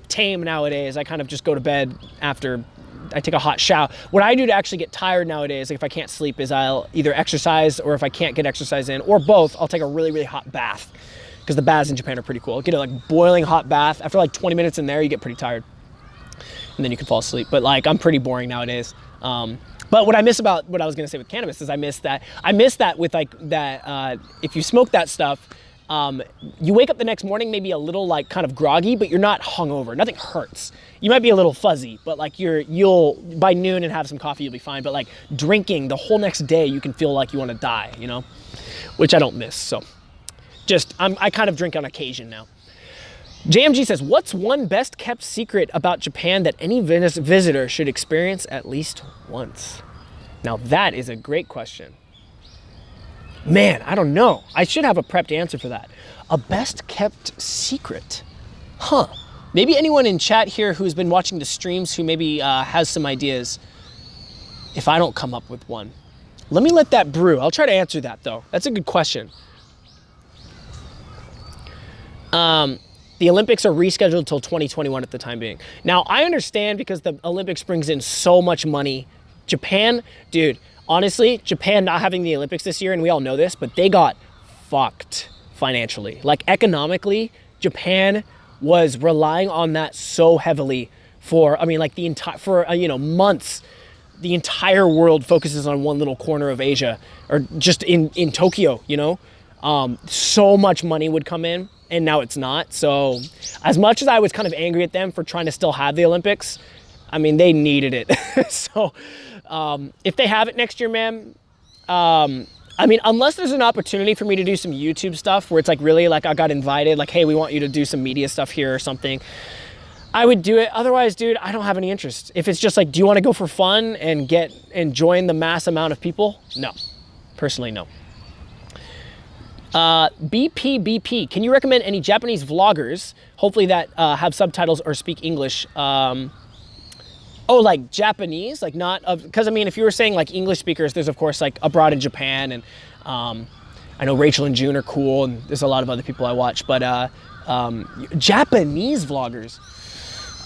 tame nowadays. I kind of just go to bed after I take a hot shower. What I do to actually get tired nowadays, like if I can't sleep, is I'll either exercise, or if I can't get exercise in, or both, I'll take a really, really hot bath. Because the baths in Japan are pretty cool. Get a like boiling hot bath. After like 20 minutes in there, you get pretty tired. And then you can fall asleep. But like, I'm pretty boring nowadays. But what I miss about what I was gonna say with cannabis is I miss that with like that, if you smoke that stuff, you wake up the next morning maybe a little like kind of groggy, but you're not hungover. Nothing hurts. You might be a little fuzzy, but like you'll by noon and have some coffee, you'll be fine. But like drinking the whole next day, you can feel like you wanna die, you know? Which I don't miss, so. I kind of drink on occasion now. JMG says, what's one best kept secret about Japan that any visitor should experience at least once? Now that is a great question. Man, I don't know. I should have a prepped answer for that. A best kept secret. Huh. Maybe anyone in chat here who's been watching the streams who maybe has some ideas, if I don't come up with one. Let me let that brew. I'll try to answer that though. That's a good question. The Olympics are rescheduled till 2021 at the time being. Now, I understand because the Olympics brings in so much money. Japan, dude, honestly, Japan not having the Olympics this year, and we all know this, but they got fucked financially. Like economically, Japan was relying on that so heavily for, I mean, like the entire, for, months. The entire world focuses on one little corner of Asia, or just in Tokyo, you know? So much money would come in. And now it's not. So as much as I was kind of angry at them for trying to still have the Olympics, I mean, they needed it. So if they have it next year, man, I mean, unless there's an opportunity for me to do some YouTube stuff where it's like really like I got invited, like, hey, we want you to do some media stuff here or something, I would do it. Otherwise, dude, I don't have any interest. If it's just like, do you want to go for fun and join the mass amount of people? No, personally, no. BP, can you recommend any Japanese vloggers, hopefully that have subtitles or speak English? Like Japanese, like not of, because I mean, if you were saying like English speakers, there's of course like Abroad in Japan, and I know Rachel and June are cool, and there's a lot of other people I watch, but Japanese vloggers,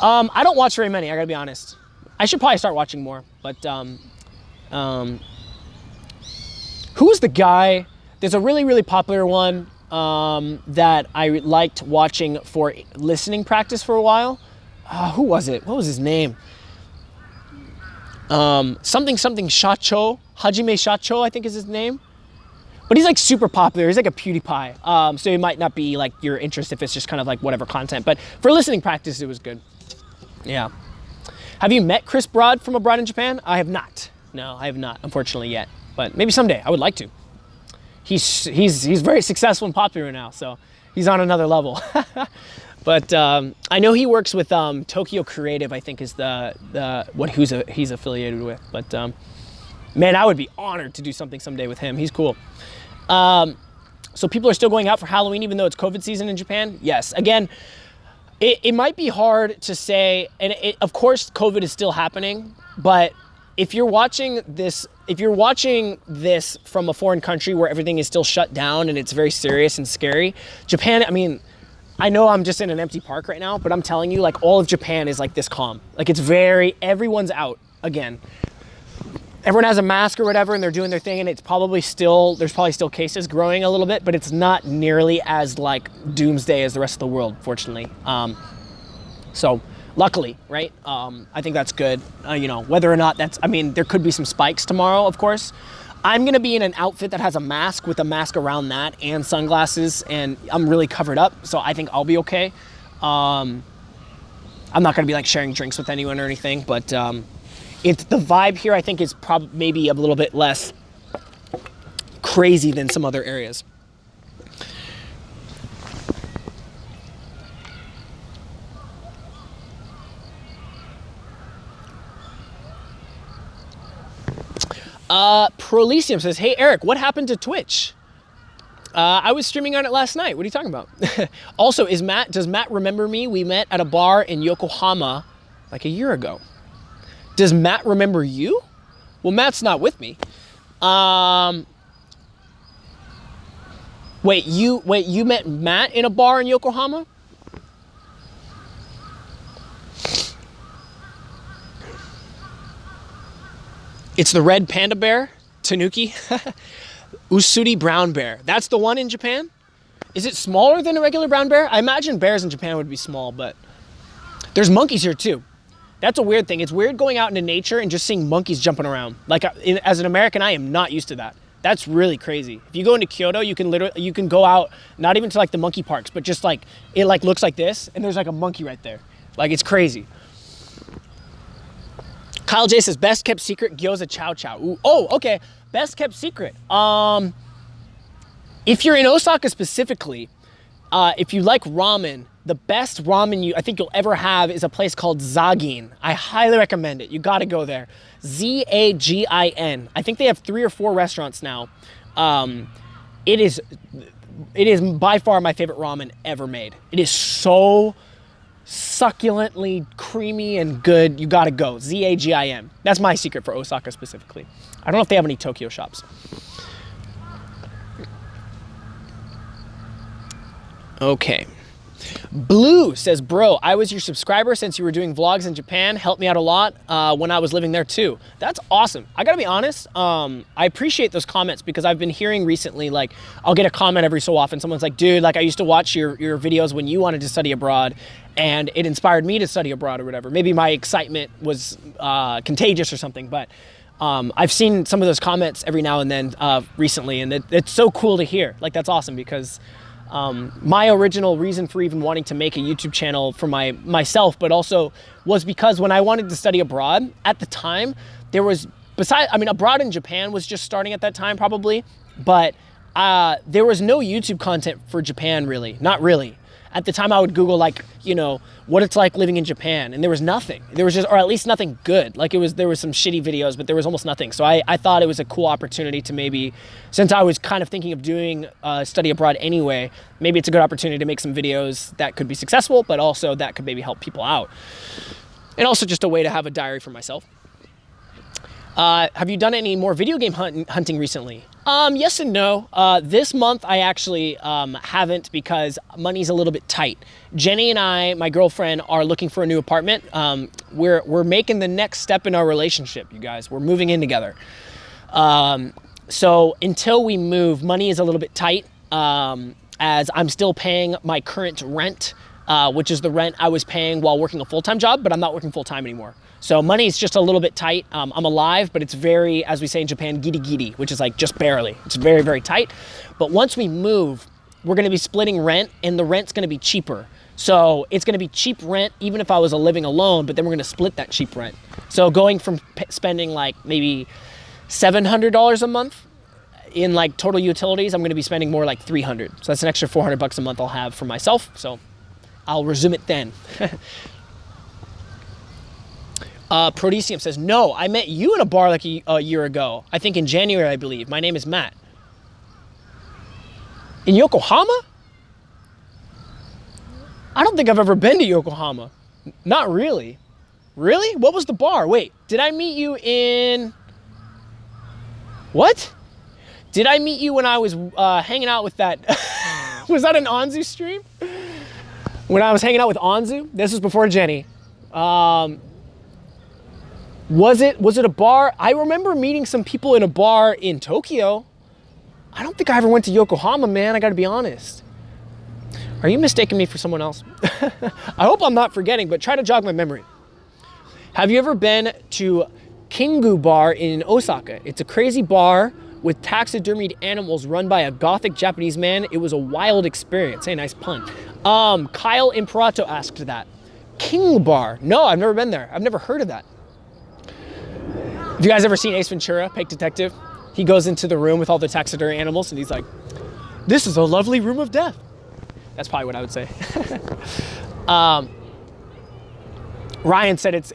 I don't watch very many, I gotta be honest. I should probably start watching more, but who's the guy? There's a really, really popular one that I liked watching for listening practice for a while. Who was it? What was his name? Something Shacho, Hajime Shacho, I think is his name. But he's like super popular. He's like a PewDiePie. So it might not be like your interest if it's just kind of like whatever content. But for listening practice, it was good. Yeah. Have you met Chris Broad from Abroad in Japan? I have not. No, I have not, unfortunately, yet. But maybe someday. I would like to. He's very successful and popular now, so he's on another level. But I know he works with Tokyo Creative, I think is he's affiliated with. But man, I would be honored to do something someday with him. He's cool. So people are still going out for Halloween even though it's COVID season in Japan? Yes. Again, it might be hard to say, and of course COVID is still happening, but if you're watching this from a foreign country where everything is still shut down and it's very serious and scary, Japan, I mean, I know I'm just in an empty park right now, but I'm telling you, like, all of Japan is like this calm. Like, everyone's out again. Everyone has a mask or whatever, and they're doing their thing, and there's probably still cases growing a little bit, but it's not nearly as like doomsday as the rest of the world, fortunately. So luckily, right? I think that's good. Whether or not there could be some spikes tomorrow, of course. I'm gonna be in an outfit that has a mask with a mask around that and sunglasses, and I'm really covered up, so I think I'll be okay. I'm not gonna be like sharing drinks with anyone or anything, but it's the vibe here, I think, is probably maybe a little bit less crazy than some other areas. Prolesium says, hey, Eric, what happened to Twitch? I was streaming on it last night. What are you talking about? Also, does Matt remember me? We met at a bar in Yokohama like a year ago. Does Matt remember you? Well, Matt's not with me. Wait, you met Matt in a bar in Yokohama? It's the red panda bear, Tanuki. Usuri brown bear. That's the one in Japan? Is it smaller than a regular brown bear? I imagine bears in Japan would be small, but there's monkeys here too. That's a weird thing. It's weird going out into nature and just seeing monkeys jumping around. Like, as an American, I am not used to that. That's really crazy. If you go into Kyoto, you can go out, not even to like the monkey parks, but just like, it like looks like this, and there's like a monkey right there. Like, it's crazy. Kyle J says, best kept secret, gyoza chow chow. Ooh, oh, okay, best kept secret. If you're in Osaka specifically, if you like ramen, the best ramen I think you'll ever have is a place called Zagin. I highly recommend it. You gotta go there. Zagin. I think they have 3 or 4 restaurants now. It is by far my favorite ramen ever made. It is so succulently creamy and good. You gotta go. Zagin. That's my secret for Osaka specifically. I don't know if they have any Tokyo shops. Okay. Blue says, bro, I was your subscriber since you were doing vlogs in Japan. Helped me out a lot when I was living there too. That's awesome. I gotta be honest, I appreciate those comments because I've been hearing recently, like, I'll get a comment every so often. Someone's like, dude, like, I used to watch your videos when you wanted to study abroad and it inspired me to study abroad or whatever. Maybe my excitement was contagious or something, but I've seen some of those comments every now and then recently, and it's so cool to hear. Like, that's awesome because my original reason for even wanting to make a YouTube channel for myself, but also was because when I wanted to study abroad at the time, abroad in Japan was just starting at that time probably, but there was no YouTube content for Japan really, not really. At the time I would Google like, what it's like living in Japan, and there was nothing. There was just, or at least nothing good. Like there was some shitty videos, but there was almost nothing. So I thought it was a cool opportunity to maybe, since I was kind of thinking of doing study abroad anyway, maybe it's a good opportunity to make some videos that could be successful, but also that could maybe help people out. And also just a way to have a diary for myself. Have you done any more video game hunting recently? Yes and no. This month I actually haven't because money's a little bit tight. Jenny and I, my girlfriend, are looking for a new apartment. We're making the next step in our relationship, you guys. We're moving in together. So until we move, money is a little bit tight as I'm still paying my current rent, which is the rent I was paying while working a full-time job, but I'm not working full-time anymore. So money is just a little bit tight. I'm alive, but it's very, as we say in Japan, giri-giri, which is like just barely. It's very, very tight. But once we move, we're gonna be splitting rent, and the rent's gonna be cheaper. So it's gonna be cheap rent even if I was living alone, but then we're gonna split that cheap rent. So going from spending like maybe $700 a month in like total utilities, I'm gonna be spending more like $300. So that's an extra $400 a month I'll have for myself. So I'll resume it then. Protesium says, no, I met you in a bar like a year ago. I think in January, I believe. My name is Matt. In Yokohama? I don't think I've ever been to Yokohama. Not really. Really? What was the bar? Wait, did I meet you in... What? Did I meet you when I was hanging out with that... Was that an Anzu stream? When I was hanging out with Anzu? This was before Jenny. Was it a bar? I remember meeting some people in a bar in Tokyo. I don't think I ever went to Yokohama, man. I gotta be honest. Are you mistaking me for someone else? I hope I'm not forgetting, but try to jog my memory. Have you ever been to Kingu Bar in Osaka? It's a crazy bar with taxidermied animals run by a gothic Japanese man. It was a wild experience. Hey, nice pun. Kyle Imperato asked that. King Bar. No, I've never been there. I've never heard of that. Have you guys ever seen Ace Ventura, Fake Detective? He goes into the room with all the taxidermy animals and he's like, this is a lovely room of death. That's probably what I would say. Ryan said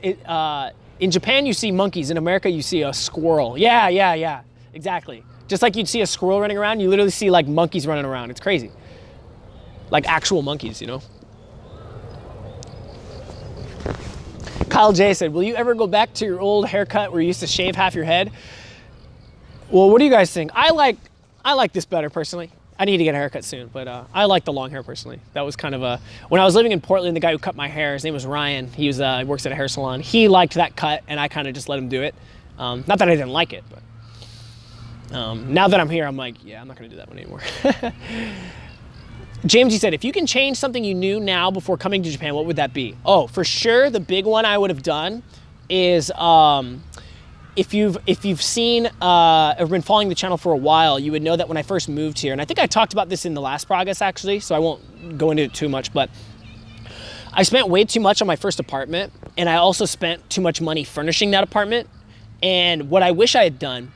in Japan you see monkeys, in America you see a squirrel. Yeah, exactly. Just like you'd see a squirrel running around, you literally see like monkeys running around. It's crazy. Like actual monkeys, you know? Kyle J said, will you ever go back to your old haircut where you used to shave half your head? Well, what do you guys think? I like this better personally. I need to get a haircut soon, but I like the long hair personally. That was kind of when I was living in Portland, the guy who cut my hair, his name was Ryan. He works at a hair salon. He liked that cut and I kind of just let him do it. Not that I didn't like it, but now that I'm here, I'm like, yeah, I'm not gonna do that one anymore. James, said, if you can change something you knew now before coming to Japan, what would that be? Oh, for sure, the big one I would have done is, if you've seen or been following the channel for a while, you would know that when I first moved here, and I think I talked about this in the last podcast actually, so I won't go into it too much, but I spent way too much on my first apartment, and I also spent too much money furnishing that apartment. And what I wish I had done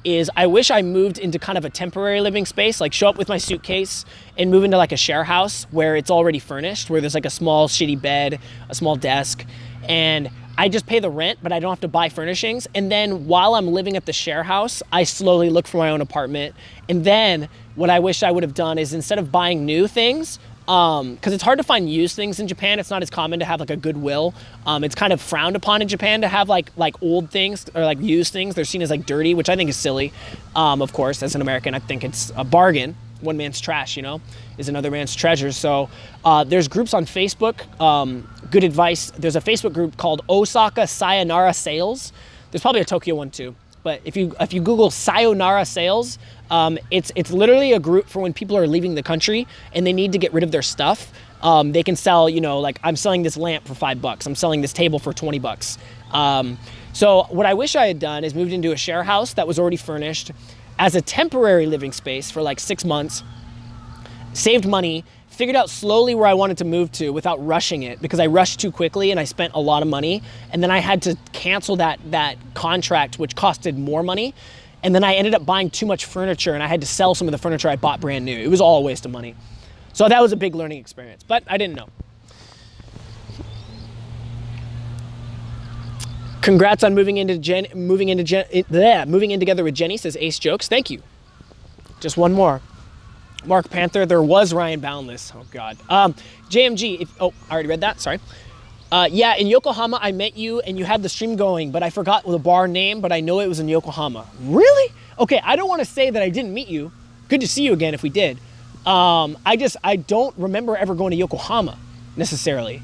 is I wish I moved into kind of a temporary living space, like show up with my suitcase and move into like a share house where it's already furnished, where there's like a small shitty bed, a small desk, and I just pay the rent, but I don't have to buy furnishings. And then while I'm living at the share house, I slowly look for my own apartment. And then what I wish I would have done is instead of buying new things, because it's hard to find used things in Japan. It's not as common to have like a Goodwill. It's kind of frowned upon in Japan to have like old things or like used things. They're seen as like dirty, which I think is silly. Of course, as an American, I think it's a bargain. One man's trash, you know, is another man's treasure. So there's groups on Facebook. Good advice. There's a Facebook group called Osaka Sayonara Sales. There's probably a Tokyo one too. But if you Google Sayonara Sales, it's literally a group for when people are leaving the country and they need to get rid of their stuff. They can sell, you know, like I'm selling this lamp for $5. I'm selling this table for $20. So what I wish I had done is moved into a share house that was already furnished as a temporary living space for like 6 months, saved money, figured out slowly where I wanted to move to without rushing it, because I rushed too quickly and I spent a lot of money, and then I had to cancel that contract, which costed more money, and then I ended up buying too much furniture and I had to sell some of the furniture I bought brand new. It was all a waste of money. So that was a big learning experience, but I didn't know. Congrats on moving in together with Jenny, says Ace Jokes. Thank you. Just one more. Mark Panther, there was Ryan Boundless. Oh God. JMG, I already read that, sorry. Yeah, in Yokohama, I met you and you had the stream going, but I forgot the bar name, but I know it was in Yokohama. Really? Okay, I don't want to say that I didn't meet you. Good to see you again if we did. I don't remember ever going to Yokohama necessarily.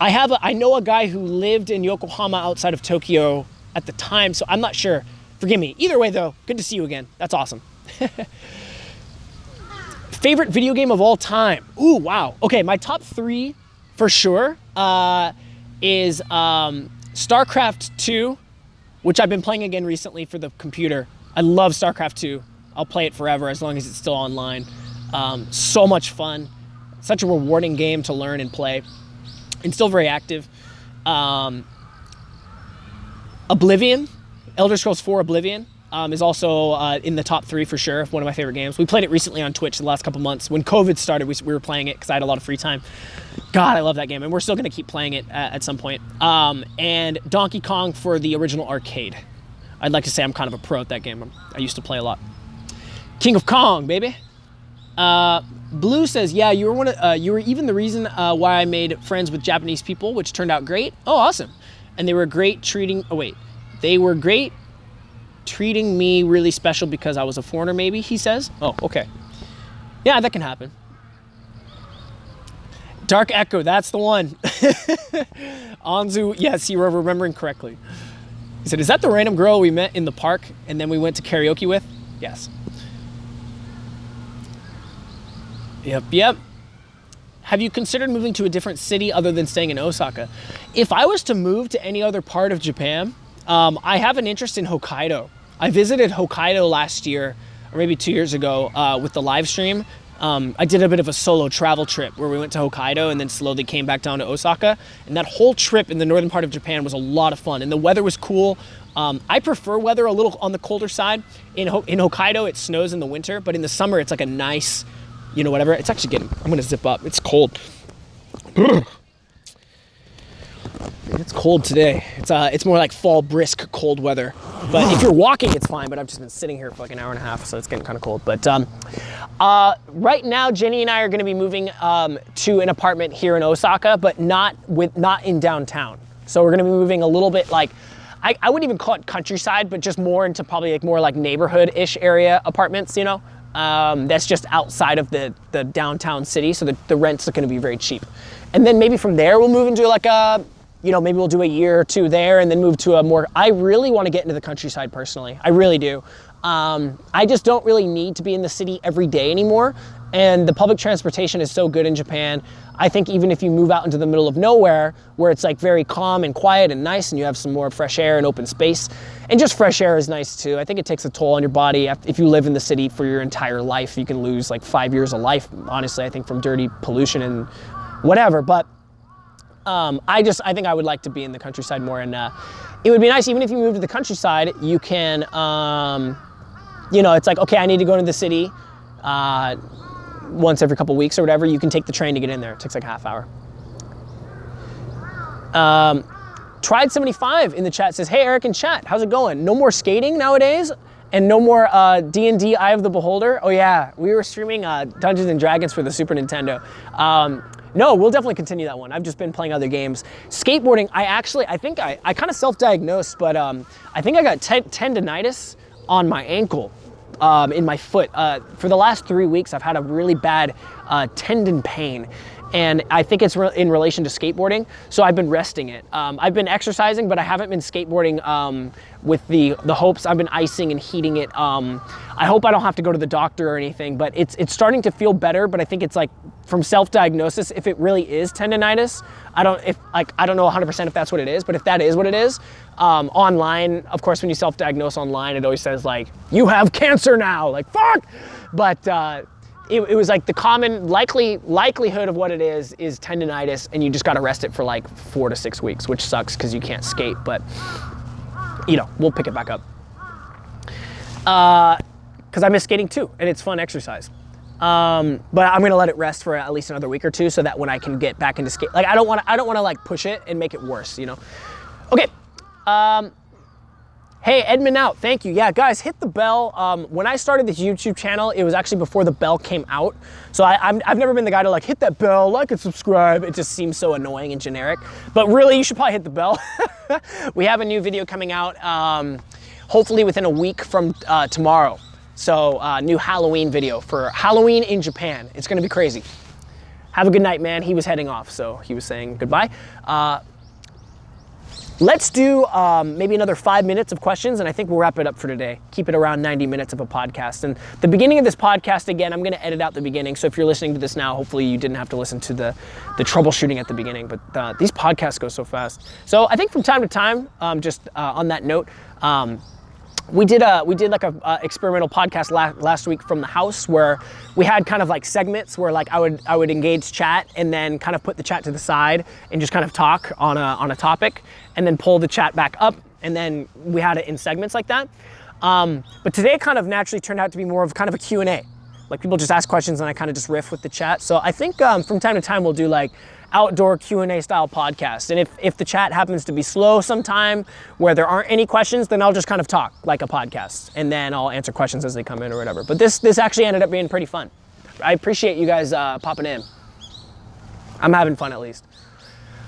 I know a guy who lived in Yokohama outside of Tokyo at the time, so I'm not sure. Forgive me. Either way though, good to see you again. That's awesome. Favorite video game of all time? Ooh, wow. Okay, my top 3 for sure is StarCraft 2, which I've been playing again recently for the computer. I love StarCraft 2. I'll play it forever as long as it's still online. So much fun. Such a rewarding game to learn and play. And still very active. Oblivion, Elder Scrolls 4 Oblivion, is also in the top 3 for sure, one of my favorite games. We played it recently on Twitch the last couple months. When COVID started, we were playing it because I had a lot of free time. God, I love that game, and we're still going to keep playing it at some point. And Donkey Kong for the original arcade. I'd like to say I'm kind of a pro at that game. I used to play a lot. King of Kong, baby. Blue says, yeah, you were even the reason why I made friends with Japanese people, which turned out great. Oh, awesome. And they were great treating me really special because I was a foreigner, maybe, he says. Oh, okay. Yeah, that can happen. Dark Echo, that's the one. Anzu, yes, you were remembering correctly. He said, is that the random girl we met in the park and then we went to karaoke with? Yes. Yep. Have you considered moving to a different city other than staying in Osaka? If I was to move to any other part of Japan, I have an interest in Hokkaido. I visited Hokkaido last year, or maybe 2 years ago, with the live stream. I did a bit of a solo travel trip where we went to Hokkaido and then slowly came back down to Osaka. And that whole trip in the northern part of Japan was a lot of fun. And the weather was cool. I prefer weather a little on the colder side. In Hokkaido, it snows in the winter, but in the summer, it's like a nice, whatever. It's actually I'm gonna zip up. It's cold. It's cold today. It's more like fall brisk cold weather. But if you're walking, it's fine. But I've just been sitting here for like an hour and a half, so it's getting kind of cold. But right now, Jenny and I are going to be moving to an apartment here in Osaka, but not in downtown. So we're going to be moving a little bit like I wouldn't even call it countryside, but just more into probably like more like neighborhood-ish area apartments. That's just outside of the downtown city, so the rents are going to be very cheap. And then maybe from there we'll move into like a maybe we'll do a year or two there and then move to a more, I really want to get into the countryside personally. I really do. I just don't really need to be in the city every day anymore. And the public transportation is so good in Japan. I think even if you move out into the middle of nowhere where it's like very calm and quiet and nice and you have some more fresh air and open space, and just fresh air is nice too. I think it takes a toll on your body. If you live in the city for your entire life, you can lose like 5 years of life, honestly, I think, from dirty pollution and whatever. But I think I would like to be in the countryside more, and it would be nice even if you move to the countryside, you can, it's like, okay, I need to go into the city once every couple weeks or whatever. You can take the train to get in there. It takes like a half hour. Tried 75 in the chat says, hey, Eric in chat, how's it going? No more skating nowadays? And no more D&D Eye of the Beholder? Oh yeah, we were streaming Dungeons and Dragons for the Super Nintendo. No, we'll definitely continue that one. I've just been playing other games. Skateboarding, I think I kind of self-diagnosed, but I think I got tendinitis on my ankle, in my foot. For the last 3 weeks, I've had a really bad tendon pain. And I think it's in relation to skateboarding, so I've been resting it. I've been exercising, but I haven't been skateboarding with the hopes. I've been icing and heating it. I hope I don't have to go to the doctor or anything, but it's starting to feel better, but I think it's like from self-diagnosis, if it really is tendinitis, I don't know 100% if that's what it is, but if that is what it is, online, of course, when you self-diagnose online, it always says like, you have cancer now, like, fuck! But, it was like the common likelihood of what it is tendinitis, and you just got to rest it for like 4 to 6 weeks, which sucks because you can't skate, but we'll pick it back up. Because I miss skating too, and it's fun exercise. But I'm gonna let it rest for at least another week or two, so that when I can get back into skate, like I don't want to like push it and make it worse, Okay. Hey, Edmund out, thank you. Yeah, guys, hit the bell. When I started this YouTube channel, it was actually before the bell came out. So I've never been the guy to like hit that bell, like and subscribe. It just seems so annoying and generic. But really, you should probably hit the bell. We have a new video coming out, hopefully within a week from tomorrow. So new Halloween video for Halloween in Japan. It's gonna be crazy. Have a good night, man. He was heading off, so he was saying goodbye. Let's do maybe another 5 minutes of questions, and I think we'll wrap it up for today. Keep it around 90 minutes of a podcast. And the beginning of this podcast, again, I'm gonna edit out the beginning, so if you're listening to this now, hopefully you didn't have to listen to the troubleshooting at the beginning, but these podcasts go so fast. So I think from time to time, just on that note, we did like a experimental podcast last week from the house, where we had kind of like segments where like I would engage chat and then kind of put the chat to the side and just kind of talk on a topic, and then pull the chat back up, and then we had it in segments like that. But today kind of naturally turned out to be more of kind of a Q&A. Like people just ask questions and I kind of just riff with the chat. So I think from time to time we'll do like outdoor Q&A style podcast. And if the chat happens to be slow sometime where there aren't any questions, then I'll just kind of talk like a podcast, and then I'll answer questions as they come in or whatever. But this actually ended up being pretty fun. I appreciate you guys popping in. I'm having fun at least.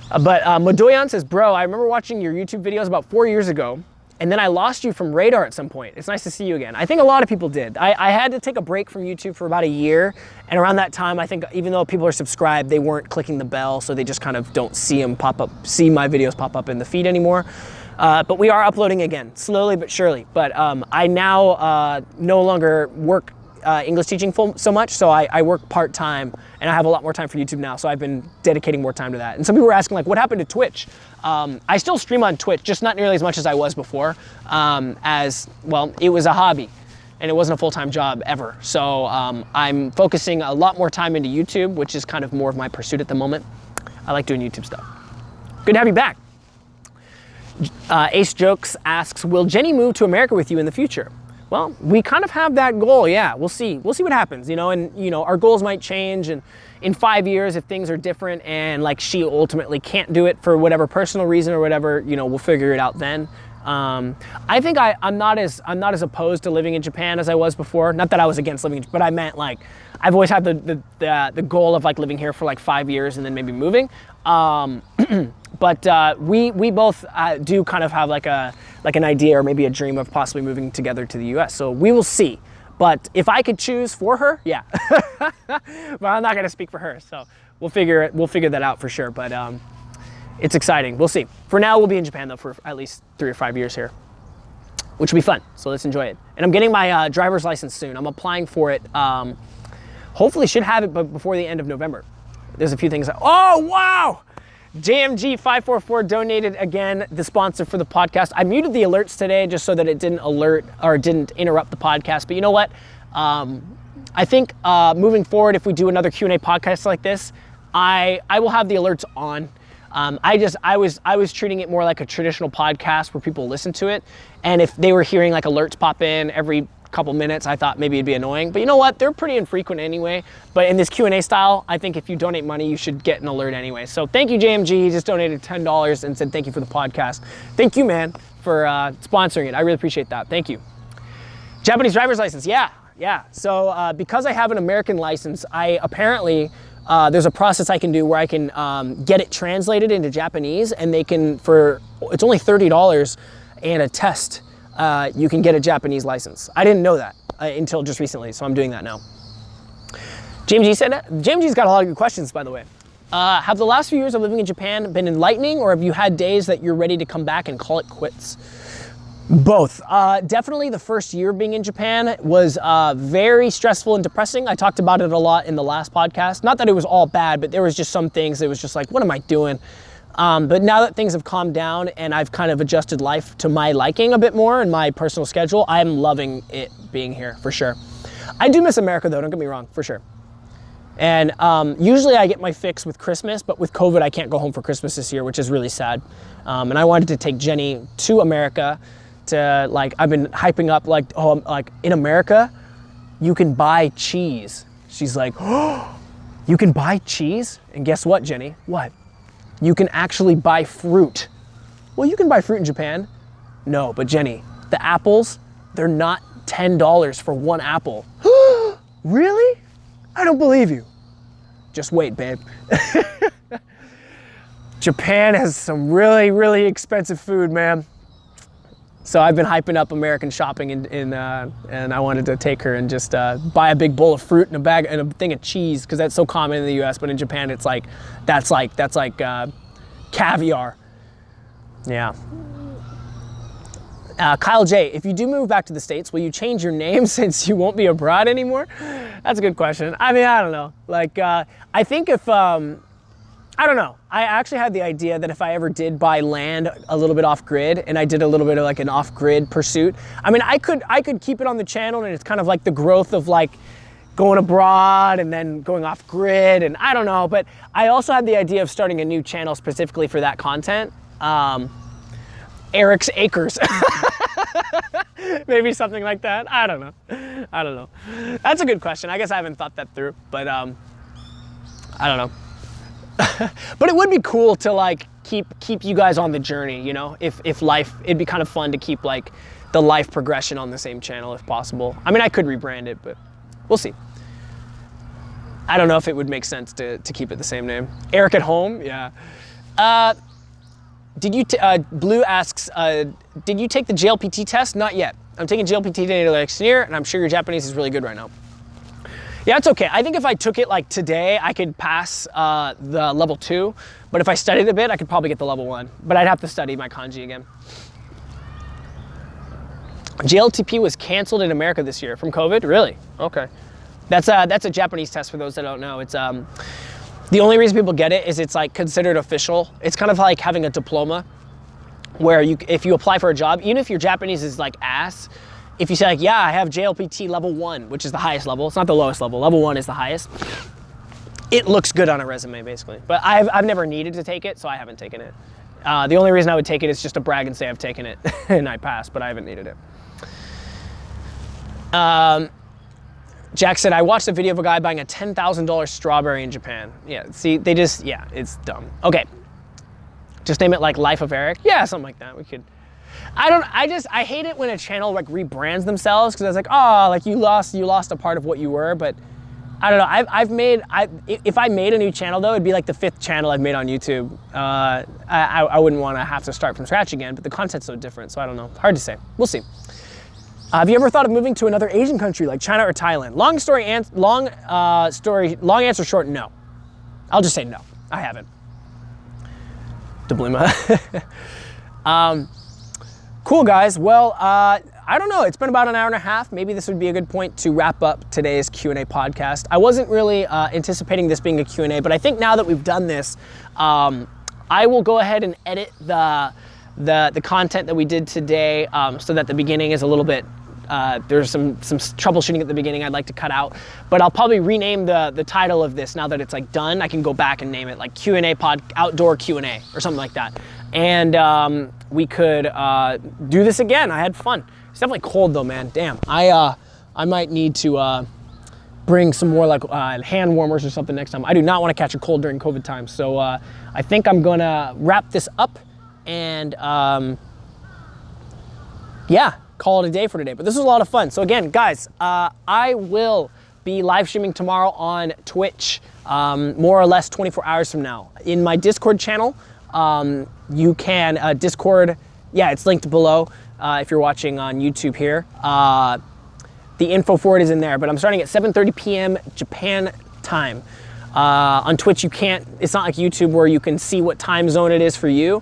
But Modoyan says, bro, I remember watching your YouTube videos about 4 years ago, and then I lost you from radar at some point. It's nice to see you again. I think a lot of people did. I had to take a break from YouTube for about a year, and around that time, I think even though people are subscribed, they weren't clicking the bell, so they just kind of don't see my videos pop up in the feed anymore. But we are uploading again, slowly but surely. But I now no longer work English teaching so much, so I work part-time, and I have a lot more time for YouTube now, so I've been dedicating more time to that. And some people were asking, like, what happened to Twitch? I still stream on Twitch, just not nearly as much as I was before, well, it was a hobby, and it wasn't a full-time job ever. So I'm focusing a lot more time into YouTube, which is kind of more of my pursuit at the moment. I like doing YouTube stuff. Good to have you back. Ace Jokes asks, will Jenny move to America with you in the future? Well, we kind of have that goal, yeah. We'll see what happens, you know, and you know, our goals might change, and in 5 years, if things are different and like she ultimately can't do it for whatever personal reason or whatever, you know, we'll figure it out then. I think I'm not as opposed to living in Japan as I was before. Not that I was against living, but I meant like, I've always had the goal of like living here for like 5 years and then maybe moving. But we both do kind of have like an idea or maybe a dream of possibly moving together to the US. So we will see. But if I could choose for her, yeah. But I'm not gonna speak for her. So we'll figure that out for sure. But it's exciting. We'll see. For now, we'll be in Japan though for at least 3 or 5 years here, which will be fun. So let's enjoy it. And I'm getting my driver's license soon. I'm applying for it. Hopefully should have it before the end of November. There's a few things. Oh, wow. JMG544 donated again, the sponsor for the podcast. I muted the alerts today just so that it didn't alert or didn't interrupt the podcast. But you know what? I think moving forward, if we do another Q&A podcast like this, I will have the alerts on. I was treating it more like a traditional podcast where people listen to it. And if they were hearing like alerts pop in every couple minutes, I thought maybe it'd be annoying. But you know what? They're pretty infrequent anyway. But in this Q&A style, I think if you donate money, you should get an alert anyway. So thank you, JMG. He just donated $10 and said thank you for the podcast. Thank you, man, for sponsoring it. I really appreciate that. Thank you. Japanese driver's license. Yeah. So because I have an American license, I apparently, there's a process I can do where I can get it translated into Japanese, and they can, it's only $30 and a test. You can get a Japanese license. I didn't know that until just recently, so I'm doing that now. JMG's got a lot of good questions, by the way. Have the last few years of living in Japan been enlightening, or have you had days that you're ready to come back and call it quits? Both. Definitely the first year being in Japan was very stressful and depressing. I talked about it a lot in the last podcast. Not that it was all bad, but there was just some things that was just like, what am I doing? But now that things have calmed down and I've kind of adjusted life to my liking a bit more and my personal schedule, I'm loving it being here for sure. I do miss America though, don't get me wrong, for sure. And usually I get my fix with Christmas, but with COVID, I can't go home for Christmas this year, which is really sad. And I wanted to take Jenny to America to like, I've been hyping up like, oh, like in America, you can buy cheese. She's like, oh, you can buy cheese? And guess what, Jenny? What? You can actually buy fruit. Well, you can buy fruit in Japan. No, but Jenny, the apples, they're not $10 for one apple. Really? I don't believe you. Just wait, babe. Japan has some really, really expensive food, man. So I've been hyping up American shopping and I wanted to take her and just buy a big bowl of fruit and a thing of cheese, because that's so common in the US, but in Japan it's like, that's like caviar. Yeah. Kyle J, if you do move back to the States, will you change your name since you won't be abroad anymore? That's a good question. I mean, I don't know. Like, I think if, I don't know. I actually had the idea that if I ever did buy land a little bit off grid and I did a little bit of like an off grid pursuit, I mean, I could keep it on the channel, and it's kind of like the growth of like going abroad and then going off grid, and I don't know. But I also had the idea of starting a new channel specifically for that content. Eric's Acres. Maybe something like that. I don't know. That's a good question. I guess I haven't thought that through, but I don't know. But it would be cool to like keep you guys on the journey, you know, if life, it'd be kind of fun to keep like the life progression on the same channel if possible. I mean, I could rebrand it, but we'll see. I don't know if it would make sense to keep it the same name. Eric at home, yeah. Blue asks, did you take the JLPT test? Not yet. I'm taking JLPT later next year, and I'm sure your Japanese is really good right now. Yeah, it's okay. I think if I took it like today, I could pass the level 2, but if I studied a bit, I could probably get the level 1, but I'd have to study my kanji again. JLTP was canceled in America this year from COVID, really? Okay. That's a Japanese test for those that don't know. It's the only reason people get it is it's like considered official. It's kind of like having a diploma where if you apply for a job, even if your Japanese is like ass, if you say like, yeah, I have JLPT level 1, which is the highest level, it's not the lowest level, level 1 is the highest, it looks good on a resume basically. But I've never needed to take it, so I haven't taken it. The only reason I would take it is just to brag and say I've taken it and I passed, but I haven't needed it. Jack said, I watched a video of a guy buying a $10,000 strawberry in Japan. Yeah, see, it's dumb. Okay, just name it like Life of Eric. Yeah, something like that, we could. I hate it when a channel like rebrands themselves, because I was like, oh, like you lost a part of what you were, but I don't know, if I made a new channel though, it'd be like the 5th channel I've made on YouTube. I wouldn't want to have to start from scratch again, but the content's so different, so I don't know, hard to say, we'll see. Have you ever thought of moving to another Asian country like China or Thailand? Long answer short, no. I'll just say no, I haven't. Dublima. Cool guys, well, I don't know, it's been about an hour and a half. Maybe this would be a good point to wrap up today's Q&A podcast. I wasn't really anticipating this being a Q&A, but I think now that we've done this, I will go ahead and edit the content that we did today so that the beginning is a little bit, there's some troubleshooting at the beginning I'd like to cut out, but I'll probably rename the title of this now that it's like done. I can go back and name it like Q&A outdoor Q&A or something like that. And we could do this again. I had fun. It's definitely cold though, man. Damn, I might need to bring some more like hand warmers or something next time. I do not want to catch a cold during COVID time. So I think I'm gonna wrap this up and yeah, call it a day for today. But this was a lot of fun. So again, guys, I will be live streaming tomorrow on Twitch, more or less 24 hours from now. In my Discord channel, you can, Discord, yeah, it's linked below if you're watching on YouTube here. The info for it is in there, but I'm starting at 7:30 p.m. Japan time. On Twitch, you can't, it's not like YouTube where you can see what time zone it is for you.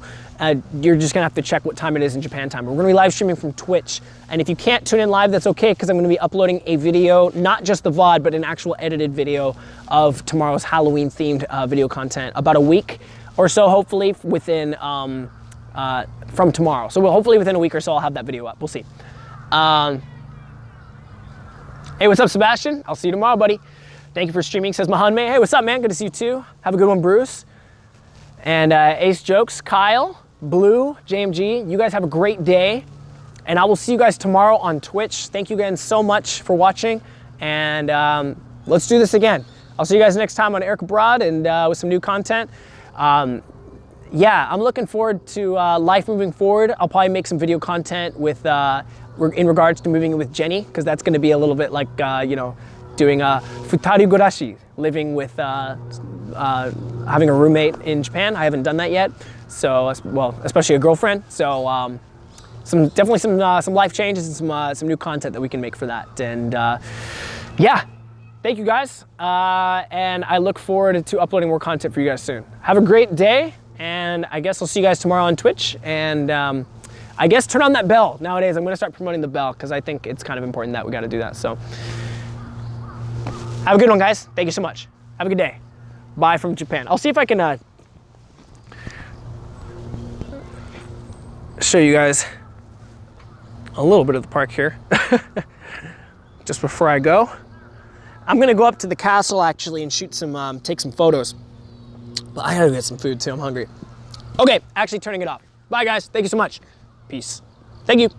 You're just gonna have to check what time it is in Japan time. We're gonna be live streaming from Twitch. And if you can't tune in live, that's okay, because I'm gonna be uploading a video, not just the VOD, but an actual edited video of tomorrow's Halloween themed video content, about a week or so, hopefully within, from tomorrow. So hopefully within a week or so, I'll have that video up, we'll see. Hey, what's up, Sebastian? I'll see you tomorrow, buddy. Thank you for streaming, says Mahanme. Hey, what's up, man? Good to see you too. Have a good one, Bruce. And Ace Jokes, Kyle, Blue, JMG, you guys have a great day. And I will see you guys tomorrow on Twitch. Thank you again so much for watching. And let's do this again. I'll see you guys next time on Eric Abroad and with some new content. Yeah, I'm looking forward to life moving forward. I'll probably make some video content with in regards to moving in with Jenny, because that's going to be a little bit like, you know, doing a futari gurashi, living with, having a roommate in Japan. I haven't done that yet. So, well, especially a girlfriend. So, definitely some life changes and some new content that we can make for that. And yeah, thank you guys. And I look forward to uploading more content for you guys soon. Have a great day. And I guess I'll see you guys tomorrow on Twitch. And I guess turn on that bell. Nowadays, I'm gonna start promoting the bell because I think it's kind of important that we gotta do that. So have a good one, guys. Thank you so much. Have a good day. Bye from Japan. I'll see if I can show you guys a little bit of the park here. Just before I go. I'm gonna go up to the castle actually and shoot some, take some photos. But I gotta get some food too, I'm hungry. Okay, actually turning it off. Bye guys, thank you so much. Peace. Thank you.